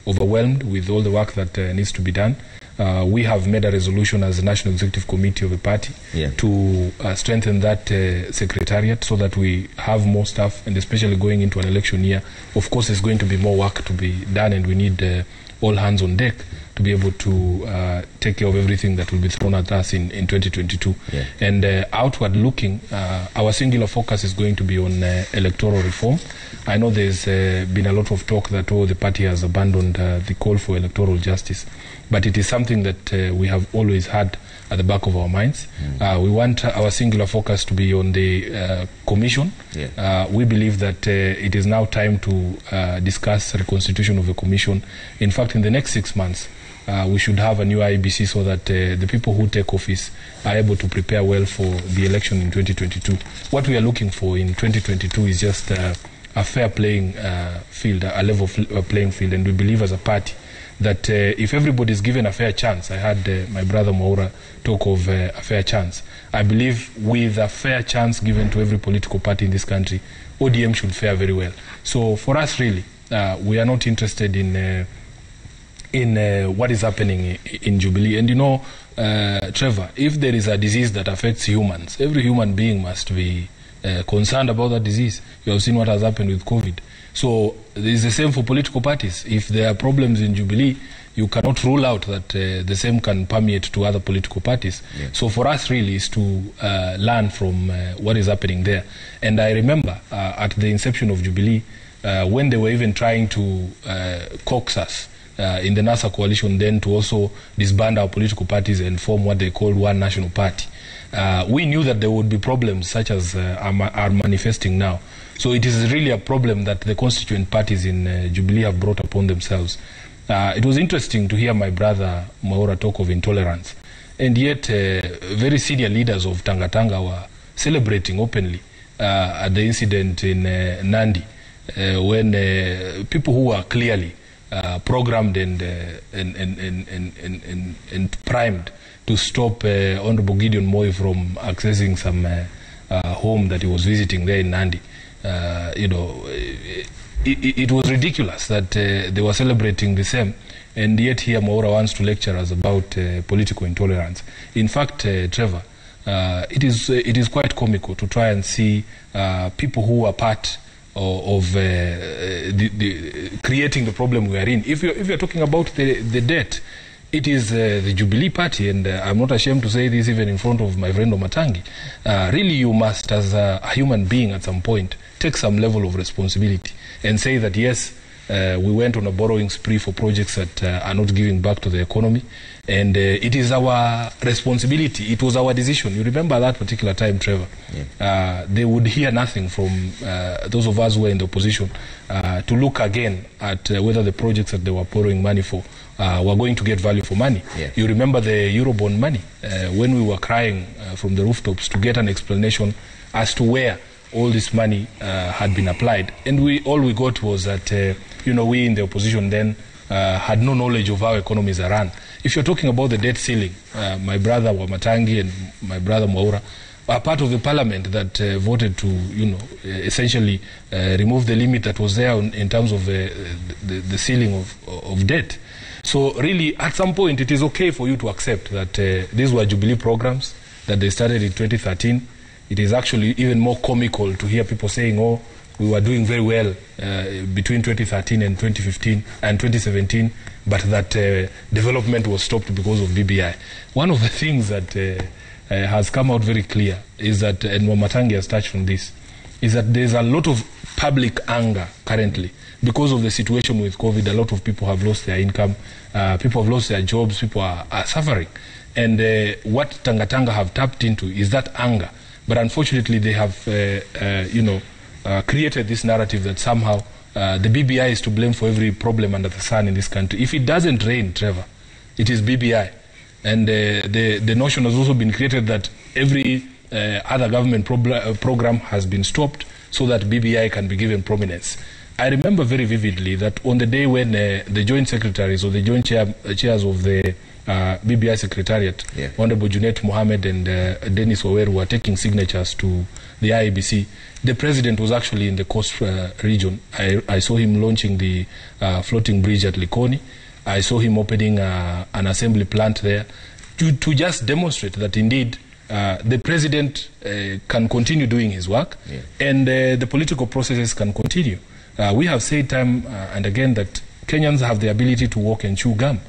overwhelmed with all the work that needs to be done. We have made a resolution as the National Executive Committee of the party to strengthen that secretariat so that we have more staff, and especially going into an election year. Of course, there's going to be more work to be done, and we need all hands on deck to be able to take care of everything that will be thrown at us in 2022. Yeah. And outward looking, our singular focus is going to be on electoral reform. I know there's been a lot of talk that the party has abandoned the call for electoral justice, but it is something that we have always had at the back of our minds. We want our singular focus to be on the commission. Yeah. We believe that it is now time to discuss the reconstitution of the commission. In fact, in the next 6 months, we should have a new IBC so that the people who take office are able to prepare well for the election in 2022. What we are looking for in 2022 is just a fair playing field, a level playing field, and we believe as a party that if everybody is given a fair chance, I heard my brother Moura talk of a fair chance. I believe with a fair chance given to every political party in this country, ODM should fare very well. So for us, really, we are not interested in what is happening in Jubilee. And Trevor, if there is a disease that affects humans, every human being must be concerned about that disease. You have seen what has happened with COVID. So it is the same for political parties. If there are problems in Jubilee, you cannot rule out that the same can permeate to other political parties. Yeah. So for us really is to learn from what is happening there. And I remember at the inception of Jubilee, when they were even trying to coax us in the NASA coalition then to also disband our political parties and form what they called one national party. We knew that there would be problems such as are manifesting now. So it is really a problem that the constituent parties in Jubilee have brought upon themselves. It was interesting to hear my brother Maura talk of intolerance. And yet very senior leaders of Tangatanga were celebrating openly at the incident in Nandi when people who were clearly programmed and primed to stop Honorable Gideon Moi from accessing some home that he was visiting there in Nandi. It was ridiculous that they were celebrating the same, and yet here Maura wants to lecture us about political intolerance. In fact, Trevor, it is quite comical to try and see people who are part of creating the problem we are in. If you're talking about the debt, it is the Jubilee Party, and I'm not ashamed to say this even in front of my friend Omatangi. Really, you must, as a human being at some point, take some level of responsibility and say that, yes, we went on a borrowing spree for projects that are not giving back to the economy. And it is our responsibility. It was our decision. You remember that particular time, Trevor? Yeah. They would hear nothing from those of us who were in the opposition to look again at whether the projects that they were borrowing money for were going to get value for money. Yeah. You remember the Eurobond money? When we were crying from the rooftops to get an explanation as to where all this money had been applied. And all we got was that, we in the opposition then had no knowledge of how economies are run. If you're talking about the debt ceiling, my brother Wamatangi and my brother Mwaura are part of the parliament that voted to, essentially remove the limit that was there in terms of the ceiling of debt. So really, at some point, it is okay for you to accept that these were Jubilee programs that they started in 2013. It is actually even more comical to hear people saying, oh, we were doing very well between 2013 and 2015 and 2017, but that development was stopped because of BBI. One of the things that has come out very clear is that, and Wamatangi has touched on this, is that there's a lot of public anger currently. Because of the situation with COVID, a lot of people have lost their income, people have lost their jobs, people are suffering. And what Tanga have tapped into is that anger. But unfortunately, they have, created this narrative that somehow the BBI is to blame for every problem under the sun in this country. If it doesn't rain, Trevor, it is BBI. And the notion has also been created that every other government program has been stopped so that BBI can be given prominence. I remember very vividly that on the day when the joint secretaries or the joint chairs of the BBI Secretariat, Honorable Junet Mohammed and Dennis Oweru were taking signatures to the IEBC. The president was actually in the coast region. I saw him launching the floating bridge at Likoni. I saw him opening an assembly plant there to just demonstrate that indeed the president can continue doing his work and the political processes can continue. We have said time and again that Kenyans have the ability to walk and chew gum.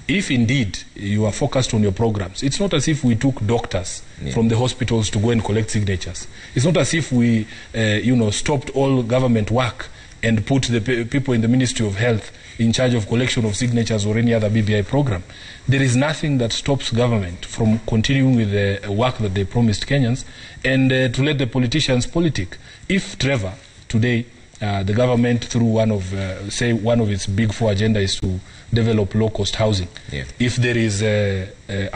If indeed you are focused on your programs, it's not as if we took doctors from the hospitals to go and collect signatures. It's not as if we, stopped all government work and put the people in the Ministry of Health in charge of collection of signatures or any other BBI program. There is nothing that stops government from continuing with the work that they promised Kenyans and to let the politicians politic. If Trevor, today, the government through one of its big four agenda is to develop low-cost housing. If there is a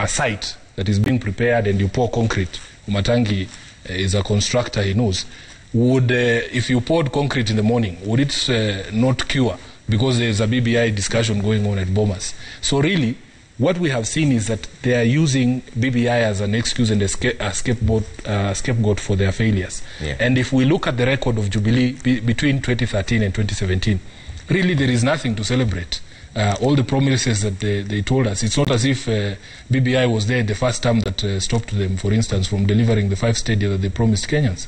site that is being prepared and you pour concrete, Umatangi is a constructor, he knows, would if you poured concrete in the morning, would it not cure because there is a BBI discussion going on at Bomas? So really, what we have seen is that they are using BBI as an excuse and a scapegoat for their failures. And if we look at the record of Jubilee between 2013 and 2017, really there is nothing to celebrate. All the promises that they told us, it's not as if BBI was there the first time that stopped them, for instance, from delivering the 5 stadia that they promised Kenyans.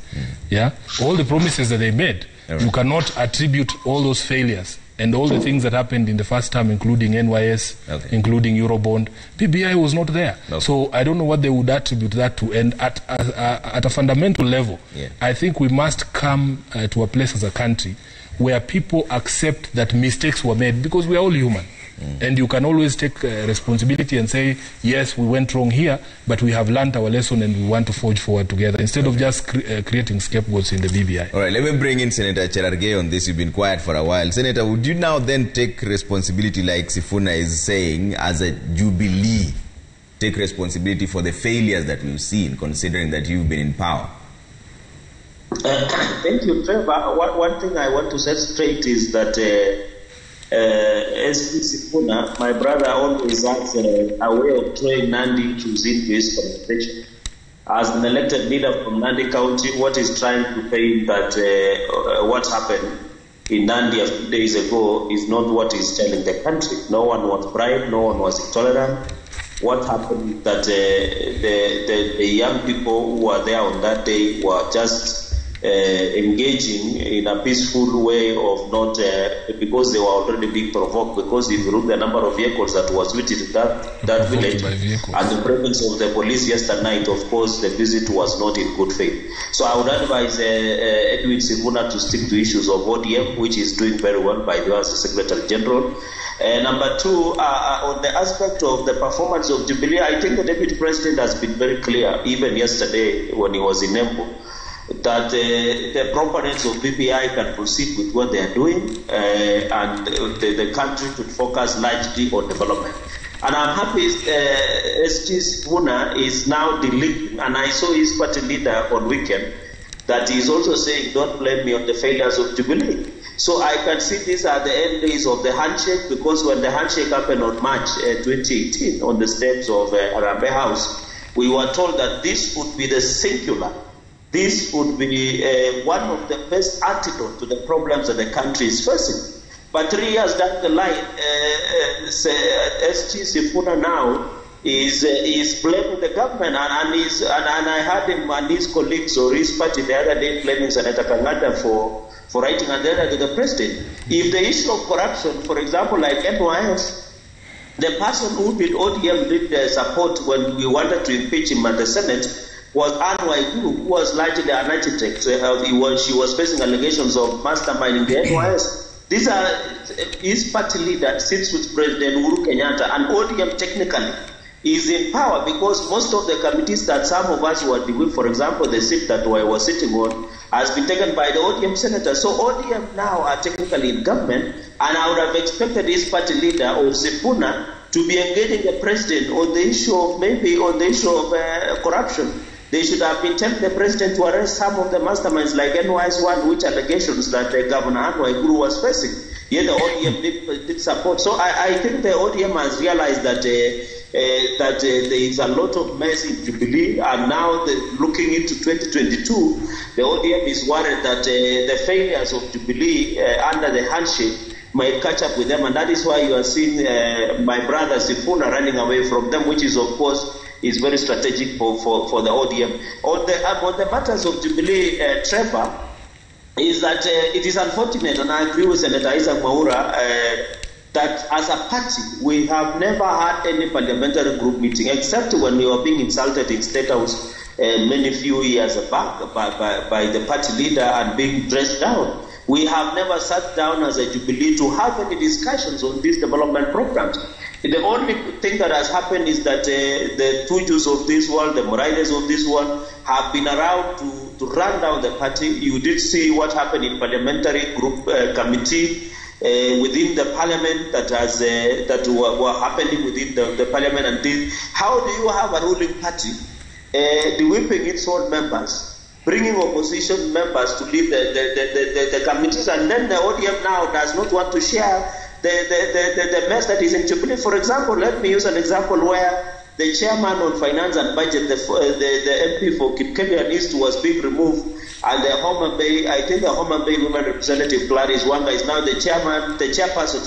All the promises that they made, you cannot attribute all those failures and all the things that happened in the first term, including NYS, including Eurobond. BBI was not there. So I don't know what they would attribute that to. And at a fundamental level, I think we must come to a place as a country where people accept that mistakes were made, because we are all human. And you can always take responsibility and say, yes, we went wrong here, but we have learned our lesson and we want to forge forward together, instead of just creating scapegoats in the BBI. All right, let me bring in Senator Chad Gay on this. You've been quiet for a while. Senator, would you now then take responsibility, like Sifuna is saying, as a Jubilee, take responsibility for the failures that we've seen, considering that you've been in power? Thank you, Trevor. One thing I want to set straight is that SP Sifuna, my brother, always has a way of throwing Nandi issues into his conversation. As an elected leader from Nandi County, what he's trying to say that what happened in Nandi a few days ago is not what he's telling the country. No one was bribed, no one was intolerant. What happened is that the young people who were there on that day were just engaging in a peaceful way of not, because they were already being provoked, because if you look the number of vehicles that was visited that village and the presence of the police yesterday night, of course the visit was not in good faith. So I would advise Edwin Sifuna to stick to issues of ODM, which is doing very well by the as Secretary General. Number two, on the aspect of the performance of Jubilee, I think the Deputy President has been very clear, even yesterday when he was in Embu, that the proponents of BBI can proceed with what they are doing, and the country should focus largely on development. And I'm happy SG Sifuna is now delinking, and I saw his party leader on weekend, that he is also saying, don't blame me on the failures of Jubilee. So I can see these are the end days of the handshake, because when the handshake happened on March 2018 on the steps of Harambee House, we were told that this would be the singular. This would be one of the best antidote to the problems that the country is facing. But 3 years down the line, SG Sifuna now is blaming the government, and I heard him and his colleagues or his party the other day blaming Senator Kang'ata for writing a letter to the president. If the issue of corruption, for example, like NYS, the person who did ODM did support when we wanted to impeach him at the Senate was Anne Waiguru, who was largely an architect. She was facing allegations of masterminding the NYS. These are his party leader sits with President Uhuru Kenyatta, and ODM technically is in power because most of the committees that some of us were doing, for example, the seat that I was sitting on, has been taken by the ODM senators. So ODM now are technically in government, and I would have expected his party leader, or Sifuna, to be engaging the president on the issue of corruption. They should have been telling the president to arrest some of the masterminds like NYS one, which allegations that Governor Anne Waiguru was facing. Yet the ODM did support. So I think the ODM has realized that there is a lot of mess in Jubilee, and now looking into 2022, the ODM is worried that the failures of Jubilee under the handshake might catch up with them, and that is why you are seeing my brother Sifuna running away from them, which is of course is very strategic for the ODM. On the matters of Jubilee, Trevor, is that it is unfortunate, and I agree with Senator Isaac Mwaura, that as a party we have never had any parliamentary group meeting, except when we were being insulted in State House many few years back by the party leader and being dressed down. We have never sat down as a Jubilee to have any discussions on these development programs. The only thing that has happened is that the Tujus of this world, the Morales of this world, have been around to run down the party. You did see what happened in parliamentary group committee within the parliament that were happening within the parliament. And how do you have a ruling party whipping its own members, bringing opposition members to lead the committees, and then the ODM now does not want to share the mess that is in Jubilee? For example, let me use an example where the chairman on finance and budget, the MP for Kipkelian East, was being removed, and the Homa Bay women representative Clarice Wanga is now the chairperson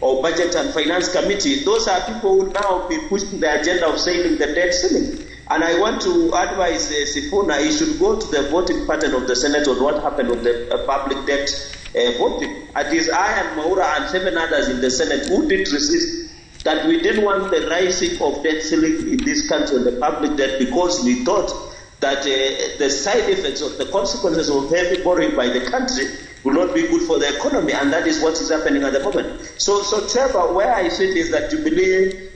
of budget and finance committee. Those are people who now be pushing the agenda of saving the debt ceiling. And I want to advise Sifuna, he should go to the voting pattern of the Senate on what happened with the public debt voting. It is I and Mwaura and 7 others in the Senate who did resist that we didn't want the rising of debt ceiling in this country on the public debt, because we thought that the side effects of the consequences of heavy borrowing by the country will not be good for the economy, and that is what is happening at the moment. So Trevor, where I sit is that Jubilee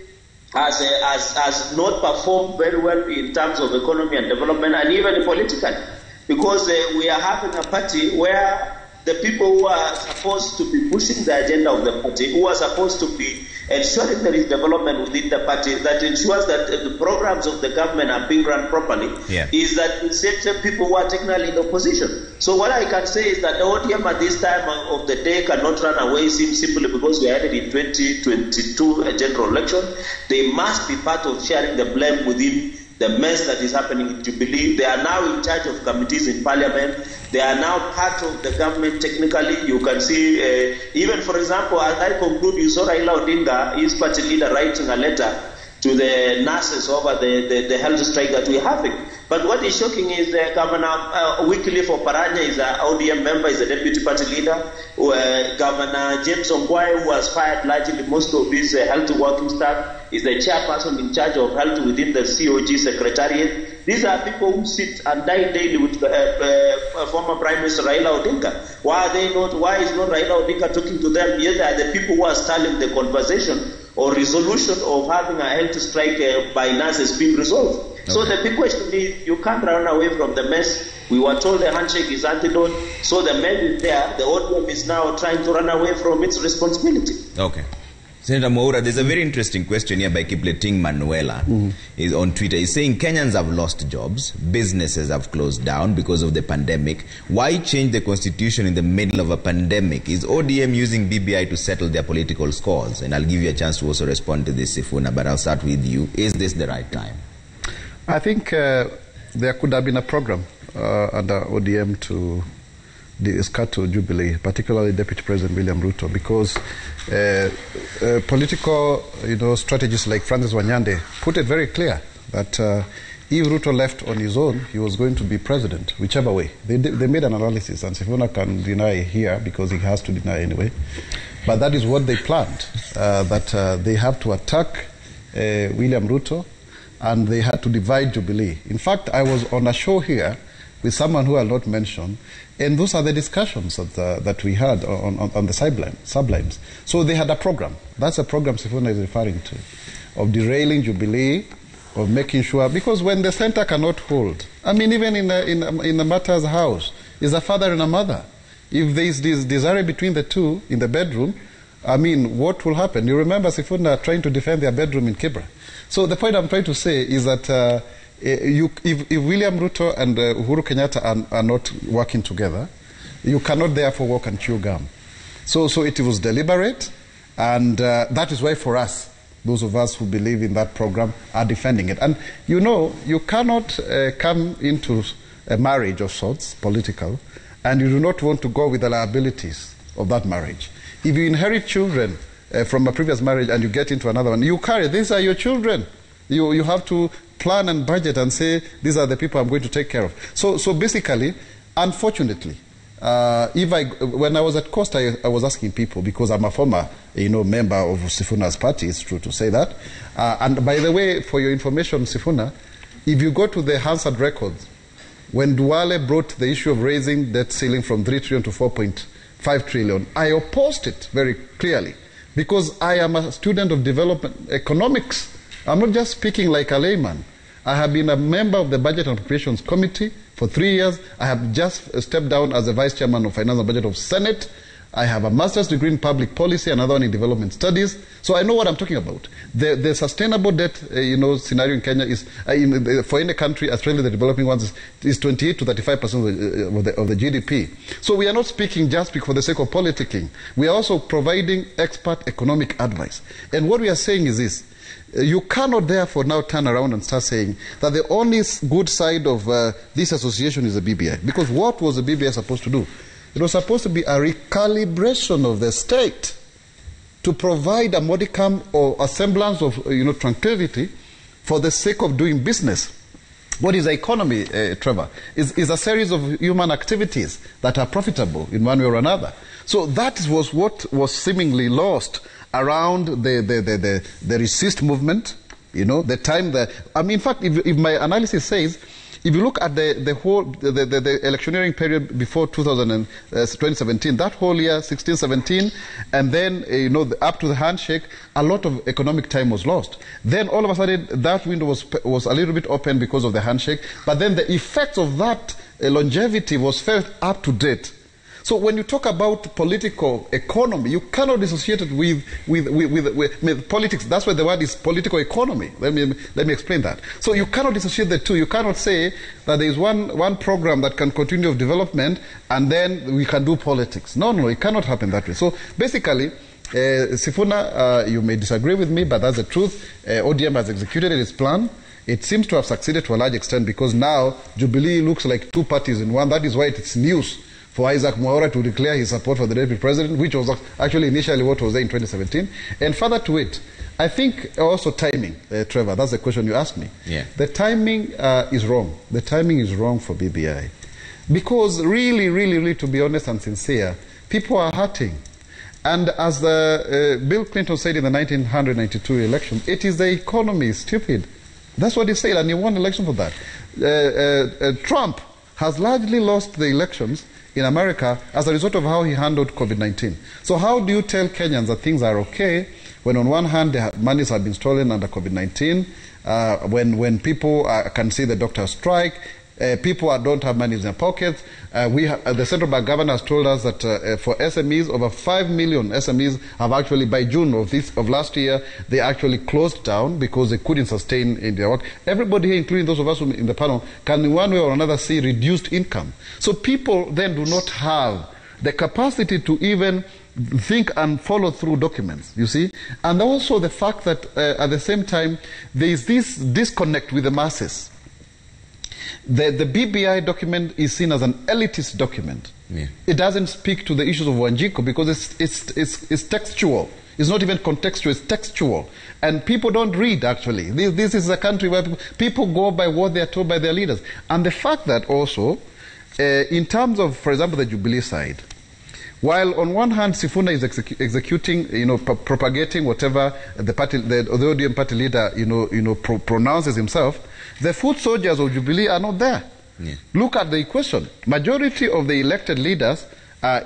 has not performed very well in terms of economy and development, and even politically, because we are having a party where the people who are supposed to be pushing the agenda of the party, who are supposed to be ensuring there is development within the party that ensures that the programs of the government are being run properly, is that certain people who are technically in opposition. So what I can say is that the ODM at this time of the day cannot run away simply because we are headed in 2022 general election. They must be part of sharing the blame within the mess that is happening in Jubilee. They are now in charge of committees in parliament. They are now part of the government technically. You can see, even for example, as I conclude, you saw Raila Odinga, his party leader, writing a letter to the nurses over the health strike that we're having. But what is shocking is Governor Wycliffe Oparanya is an ODM member, is a deputy party leader. Governor James Ongwae, who has fired largely most of his health working staff, is the chairperson in charge of health within the COG Secretariat. These are people who sit and dine daily with former Prime Minister Raila Odinga. Why are they not? Why is not Raila Odinga talking to them? Yet they are the people who are stalling the conversation or resolution of having a health strike by nurses being resolved. Okay. So the big question is, you can't run away from the mess. We were told the handshake is antidote, so the mess is there. The ODM is now trying to run away from its responsibility. Okay. Senator Moura, there's a very interesting question here by Kipleting Manuela is on Twitter. He's saying Kenyans have lost jobs, businesses have closed down because of the pandemic. Why change the constitution in the middle of a pandemic? Is ODM using BBI to settle their political scores? And I'll give you a chance to also respond to this, Sifuna, but I'll start with you. Is this the right time? I think there could have been a program under ODM to cut to Jubilee, particularly Deputy President William Ruto, because political strategists like Francis Wanyande put it very clear that if Ruto left on his own, he was going to be president, whichever way. They made an analysis, and Sifuna can deny here because he has to deny anyway. But that is what they planned, that they have to attack William Ruto, and they had to divide Jubilee. In fact, I was on a show here with someone who I'll not mention, and those are the discussions that we had on the sublimes. So they had a program. That's a program Sifuna is referring to, of derailing Jubilee, of making sure, because when the center cannot hold, I mean, even in a matter's house, is a father and a mother. If there is this desire between the two in the bedroom, I mean, what will happen? You remember Sifuna trying to defend their bedroom in Kibra. So the point I'm trying to say is that if William Ruto and Uhuru Kenyatta are not working together, you cannot therefore walk and chew gum. So it was deliberate, and that is why for us, those of us who believe in that program are defending it. And you cannot come into a marriage of sorts, political, and you do not want to go with the liabilities of that marriage. If you inherit children from a previous marriage and you get into another one, you carry, these are your children. You have to plan and budget and say, these are the people I'm going to take care of. So basically, unfortunately, when I was at Coast, I was asking people, because I'm a former member of Sifuna's party, it's true to say that. And by the way, for your information, Sifuna, if you go to the Hansard records, when Duale brought the issue of raising debt ceiling from 3 trillion to 4.5 trillion, I opposed it very clearly, because I am a student of development economics. I'm not just speaking like a layman. I have been a member of the Budget and Appropriations Committee for 3 years. I have just stepped down as the Vice Chairman of Finance and Budget of Senate. I have a master's degree in public policy, another one in development studies. So I know what I'm talking about. The sustainable debt, scenario in Kenya is, for any country, especially the developing ones, is 28 to 35% of the GDP. So we are not speaking just for the sake of politicking. We are also providing expert economic advice. And what we are saying is this. You cannot therefore now turn around and start saying that the only good side of this association is the BBI. Because what was the BBI supposed to do? It was supposed to be a recalibration of the state to provide a modicum or a semblance of tranquility for the sake of doing business. What is the economy, Trevor? Is a series of human activities that are profitable in one way or another. So that was what was seemingly lost around the resist movement, the time that, in fact, if my analysis says, if you look at the whole, the electioneering period before 2017, that whole year, 16, 17, and then, up to the handshake, a lot of economic time was lost. Then all of a sudden, that window was a little bit open because of the handshake, but then the effects of that longevity was felt up to date. So when you talk about political economy, you cannot dissociate it with politics. That's why the word is political economy. Let me explain that. So you cannot dissociate the two. You cannot say that there is one program that can continue development and then we can do politics. No, it cannot happen that way. So basically, Sifuna, you may disagree with me, but that's the truth. ODM has executed its plan. It seems to have succeeded to a large extent, because now Jubilee looks like two parties in one. That is why it's news for Isaac Mwaura to declare his support for the deputy president, which was actually initially what was there in 2017. And further to it, I think also timing, Trevor, that's the question you asked me. Yeah. The timing is wrong. The timing is wrong for BBI. Because really, to be honest and sincere, people are hurting. And as Bill Clinton said in the 1992 election, it is the economy, stupid. That's what he said, and he won the election for that. Trump has largely lost the elections in America as a result of how he handled COVID-19. So how do you tell Kenyans that things are okay when on one hand their monies have been stolen under COVID-19, when people can see the doctor strike, people don't have money in their pockets. The central bank governor has told us that for SMEs, over 5 million SMEs have actually, by June of last year, they actually closed down because they couldn't sustain in their work. Everybody here, including those of us in the panel, can in one way or another see reduced income. So people then do not have the capacity to even think and follow through documents, you see. And also the fact that at the same time, there is this disconnect with the masses. The BBI document is seen as an elitist document. Yeah. It doesn't speak to the issues of Wanjiku because it's textual. It's not even contextual, it's textual. And people don't read, actually. This is a country where people go by what they are told by their leaders. And the fact that also, in terms of, for example, the Jubilee side, while on one hand Sifuna is executing, propagating whatever the ODM party leader, pronounces himself, the foot soldiers of Jubilee are not there. Yeah. Look at the equation. Majority of the elected leaders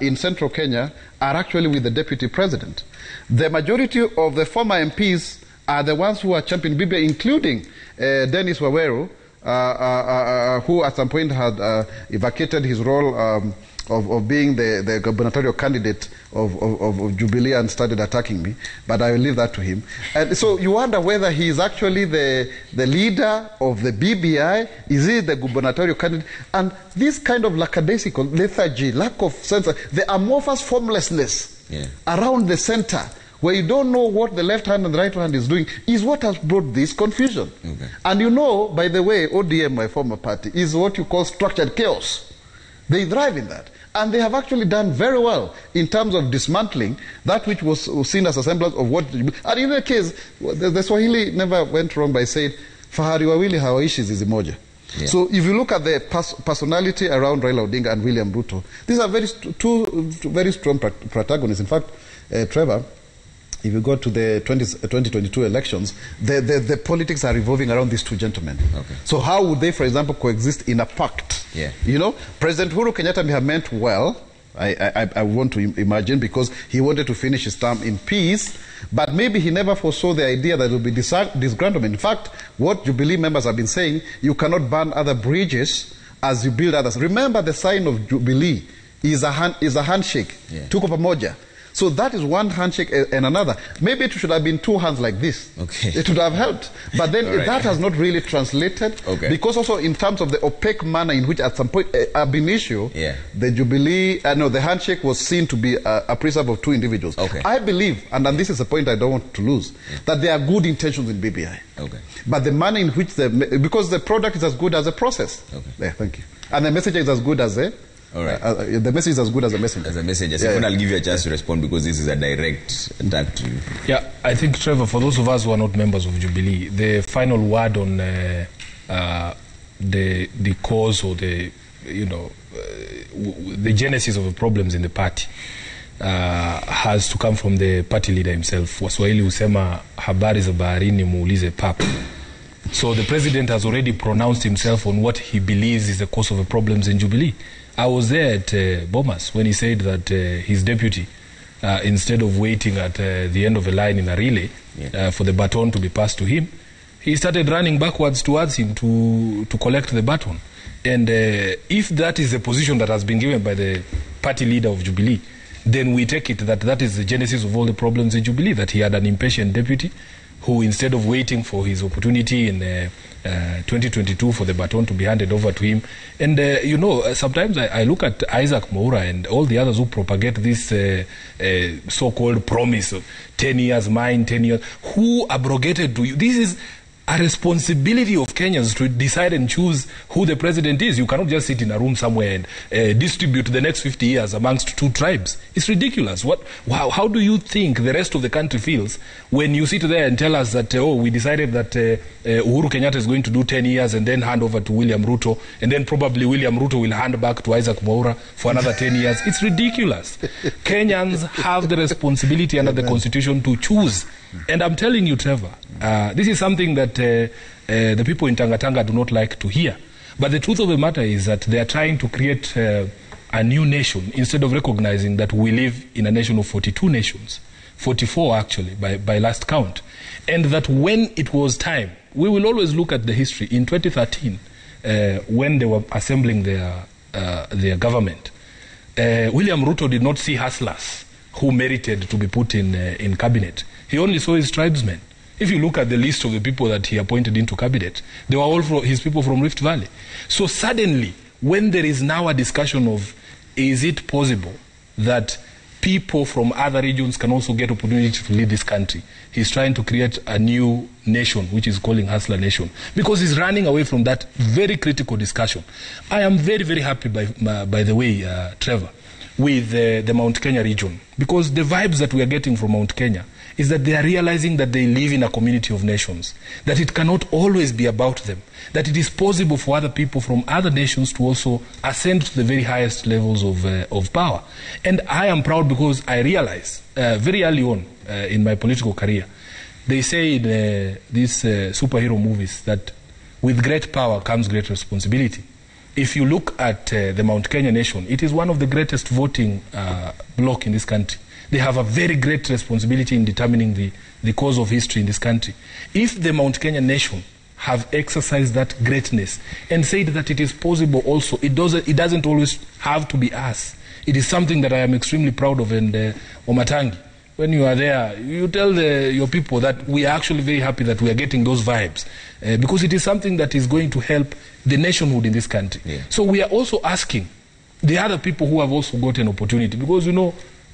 in central Kenya are actually with the deputy president. The majority of the former MPs are the ones who are championing BBI, including Dennis Waweru, who at some point had vacated his role of being the gubernatorial candidate of Jubilee and started attacking me, but I will leave that to him. And so you wonder whether he is actually the leader of the BBI, is he the gubernatorial candidate? And this kind of lackadaisical lethargy, lack of sense, the amorphous formlessness around the center, where you don't know what the left hand and the right hand is doing, is what has brought this confusion. Okay. And by the way, ODM, my former party, is what you call structured chaos. They thrive in that. And they have actually done very well in terms of dismantling that which was seen as a semblance of what... And in that case, the Swahili never went wrong by saying, Fahari wawili hawaishi zizi moja. Yeah. So if you look at the personality around Raila Odinga and William Ruto, these are two very strong protagonists. In fact, Trevor, if you go to the 2022 elections, the politics are revolving around these two gentlemen. Okay. So how would they, for example, coexist in a pact? Yeah. President Uhuru Kenyatta may have meant well, I want to imagine, because he wanted to finish his term in peace, but maybe he never foresaw the idea that there will be disgruntlement. In fact, what Jubilee members have been saying, you cannot burn other bridges as you build others. Remember, the sign of Jubilee is a handshake. Yeah. Tuko pamoja. So that is one handshake and another. Maybe it should have been two hands like this. Okay. It would have helped. But then that has not really translated. Okay. Because also in terms of the opaque manner in which at some point ab initio, the Jubilee, the handshake was seen to be a preserve of two individuals. Okay. I believe, and this is a point I don't want to lose, that there are good intentions in BBI. Okay. But the manner in which because the product is as good as the process. Okay. Yeah, thank you. And the message is as good as all right. The message is as good as a messenger. As a messenger. So I'll give you a chance to respond because this is a direct attack to you. Yeah, I think, Trevor, for those of us who are not members of Jubilee, the final word on the cause or the genesis of the problems in the party has to come from the party leader himself. Waswahili husema habari za baharini muulize papa. So the president has already pronounced himself on what he believes is the cause of the problems in Jubilee. I was there at Bomas when he said that his deputy, instead of waiting at the end of a line in a relay for the baton to be passed to him, he started running backwards towards him to collect the baton. And if that is the position that has been given by the party leader of Jubilee, then we take it that is the genesis of all the problems in Jubilee, that he had an impatient deputy who, instead of waiting for his opportunity in 2022 for the baton to be handed over to him. And, sometimes I look at Isaac Mwaura and all the others who propagate this so-called promise of 10 years, mine, 10 years. Who abrogated to you? This is a responsibility of Kenyans to decide and choose who the president is. You cannot just sit in a room somewhere and distribute the next 50 years amongst 2 tribes. It's ridiculous. How do you think the rest of the country feels when you sit there and tell us that, we decided that Uhuru Kenyatta is going to do 10 years and then hand over to William Ruto, and then probably William Ruto will hand back to Isaac Mwaura for another 10 years. It's ridiculous. Kenyans have the responsibility under the Constitution to choose. And I'm telling you, Trevor, this is something that the people in Tanga do not like to hear. But the truth of the matter is that they are trying to create a new nation instead of recognizing that we live in a nation of 42 nations. 44 actually, by last count. And that when it was time, we will always look at the history. In 2013, when they were assembling their government, William Ruto did not see hustlers who merited to be put in cabinet. He only saw his tribesmen. If you look at the list of the people that he appointed into cabinet, they were all his people from Rift Valley. So suddenly, when there is now a discussion of, is it possible that people from other regions can also get opportunity to lead this country, he's trying to create a new nation, which is calling Hustler Nation, because he's running away from that very critical discussion. I am very, very happy, by the way, Trevor, with the Mount Kenya region, because the vibes that we are getting from Mount Kenya is that they are realizing that they live in a community of nations, that it cannot always be about them, that it is possible for other people from other nations to also ascend to the very highest levels of power. And I am proud because I realized very early on in my political career, they say in these superhero movies that with great power comes great responsibility. If you look at the Mount Kenya nation, it is one of the greatest voting bloc in this country. They have a very great responsibility in determining the course of history in this country. If the Mount Kenya nation have exercised that greatness and said that it is possible also, it doesn't always have to be us. It is something that I am extremely proud of. And Omatangi, when you are there, you tell your people that we are actually very happy that we are getting those vibes because it is something that is going to help the nationhood in this country. Yeah. So we are also asking the other people who have also got an opportunity, because,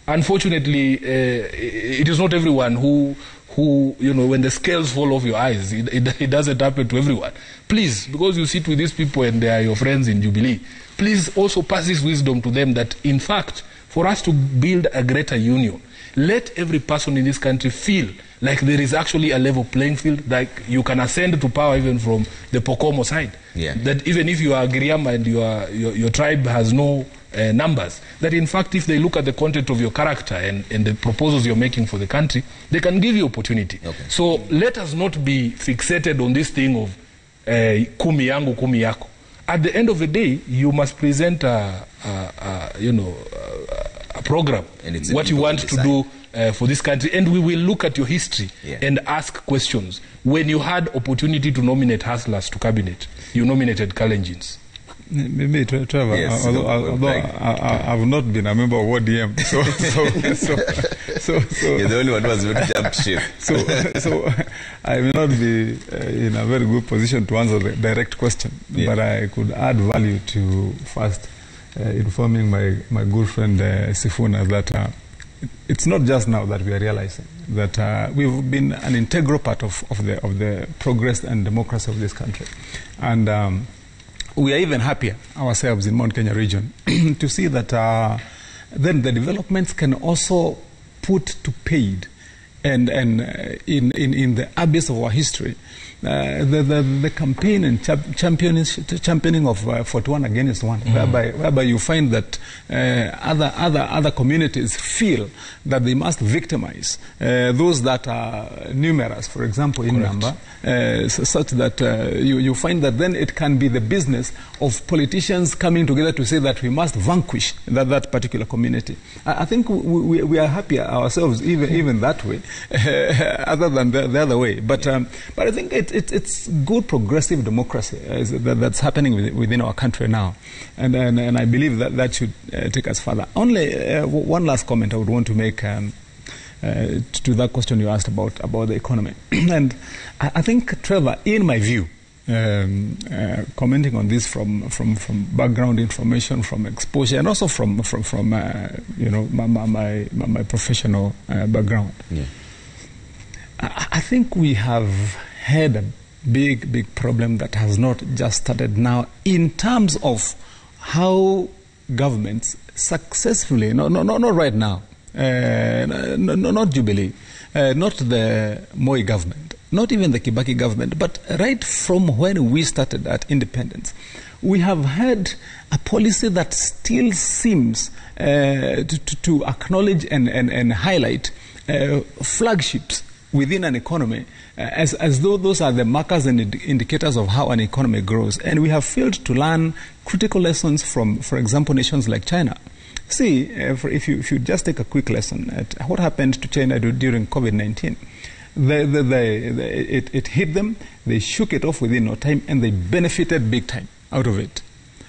unfortunately, it is not everyone who when the scales fall off your eyes, it doesn't happen to everyone. Please, because you sit with these people and they are your friends in Jubilee, please also pass this wisdom to them that, in fact, for us to build a greater union, let every person in this country feel like there is actually a level playing field, like you can ascend to power even from the Pokomo side. Yeah. That even if you are Giriama and your tribe has no numbers, that in fact if they look at the content of your character and the proposals you're making for the country, they can give you opportunity. Okay. So let us not be fixated on this thing of kumi yangu, kumi yako. At the end of the day, you must present a program, what you want to do for this country, and we will look at your history and ask questions. When you had opportunity to nominate hustlers to cabinet, you nominated Kalenjins. Maybe Trevor, yes, although I've not been a member of ODM, so you're the only one who has not jumped ship. So I may not be in a very good position to answer the direct question, but I could add value to first informing my good friend Sifuna that it's not just now that we are realizing that we've been an integral part of the progress and democracy of this country, and we are even happier ourselves in Mount Kenya region to see that then the developments can also put to paid and in the abyss of our history the campaign and championing of 41 against 1, whereby you find that other communities feel that they must victimize those that are numerous, for example, in number, such that you find that then it can be the business of politicians coming together to say that we must vanquish that particular community. I think we are happier ourselves even that way, other than the other way. But I think it's good progressive democracy that's happening within our country now, and I believe that should take us further. Only one last comment I would want to make to that question you asked about the economy, and I think, Trevor, in my view, commenting on this from background information, from exposure, and also from my professional background. Yeah. I think we have had big problem that has not just started now in terms of how governments successfully, not right now, not Jubilee, not the Moi government, not even the Kibaki government, but right from when we started at independence, we have had a policy that still seems to acknowledge and highlight flagships within an economy as though those are the markers and indicators of how an economy grows. And we have failed to learn critical lessons from, for example, nations like China. See, if you just take a quick lesson at what happened to China during COVID-19. It hit them, they shook it off within no time, and they benefited big time out of it.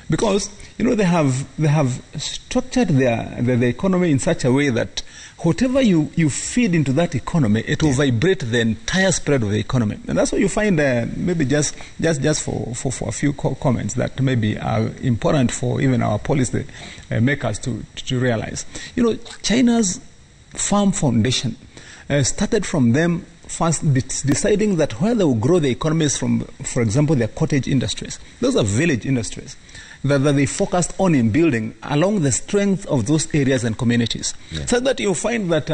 Because, they have structured the economy in such a way that whatever you feed into that economy, it will vibrate the entire spread of the economy. And that's why you find, maybe just for a few comments that maybe are important for even our policy makers to realize. China's farm foundation started from them first deciding that where they will grow the economy is from, for example, their cottage industries. Those are village industries that they focused on in building along the strength of those areas and communities. Yeah. So that you find that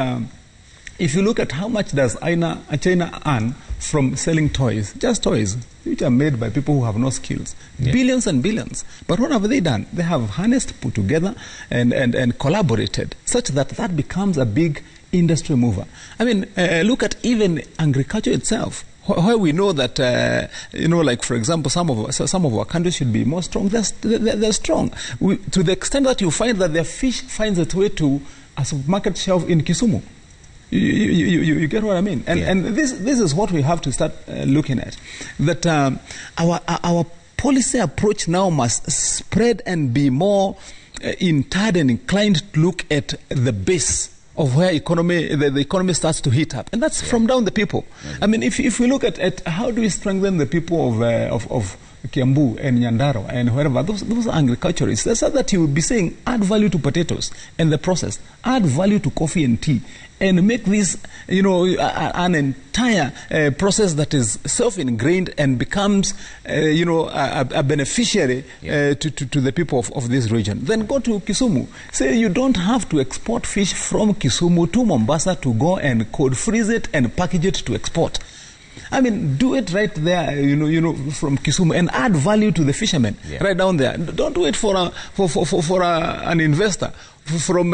if you look at how much does China earn from selling toys, just toys, which are made by people who have no skills, billions and billions. But what have they done? They have harnessed, put together, and collaborated such that becomes a big industry mover. I mean, look at even agriculture itself. Where we know that, like, for example, some of our countries should be more strong, they're strong. To the extent that you find that their fish finds its way to a supermarket shelf in Kisumu. You get what I mean? And this is what we have to start looking at. That our policy approach now must spread and be more interred and inclined to look at the base of where the economy starts to heat up, and that's from down the people. I mean, if we look at how do we strengthen the people of Kiambu and Nyandaro and wherever, those are agriculturists. That's that you will be saying add value to potatoes and the process, add value to coffee and tea, and make this, an entire process that is self-ingrained and becomes, a beneficiary to the people of this region. Then go to Kisumu. Say you don't have to export fish from Kisumu to Mombasa to go and cold freeze it and package it to export. I mean, do it right there, from Kisumu, and add value to the fishermen right down there. Don't do it for an investor from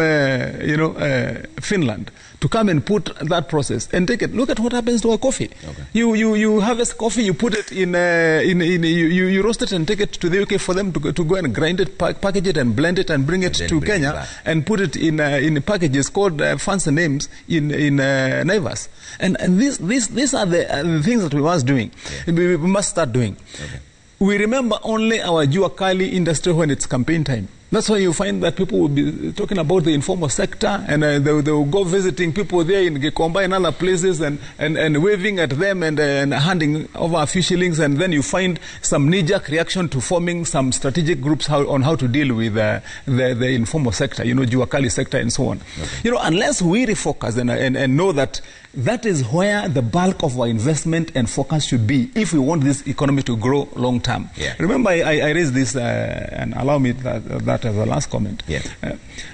Finland to come and put that process and take it. Look at what happens to our coffee. Okay. You harvest coffee, you put it you roast it and take it to the UK for them to go and grind it, package it and blend it and bring it to Kenya and put it in packages called fancy names in Naivas. And these are the things that we must doing. Yeah. We must start doing. Okay. We remember only our Jua Kali industry when it's campaign time. That's why you find that people will be talking about the informal sector, and they will go visiting people there in Gikomba and other places and waving at them and handing over a few shillings, and then you find some knee-jerk reaction to forming some strategic groups on how to deal with the informal sector, Jua Kali sector and so on. Okay. Unless we refocus and know that is where the bulk of our investment and focus should be if we want this economy to grow long term. Yeah. Remember, I raised this, and allow me that as a last comment. Yeah.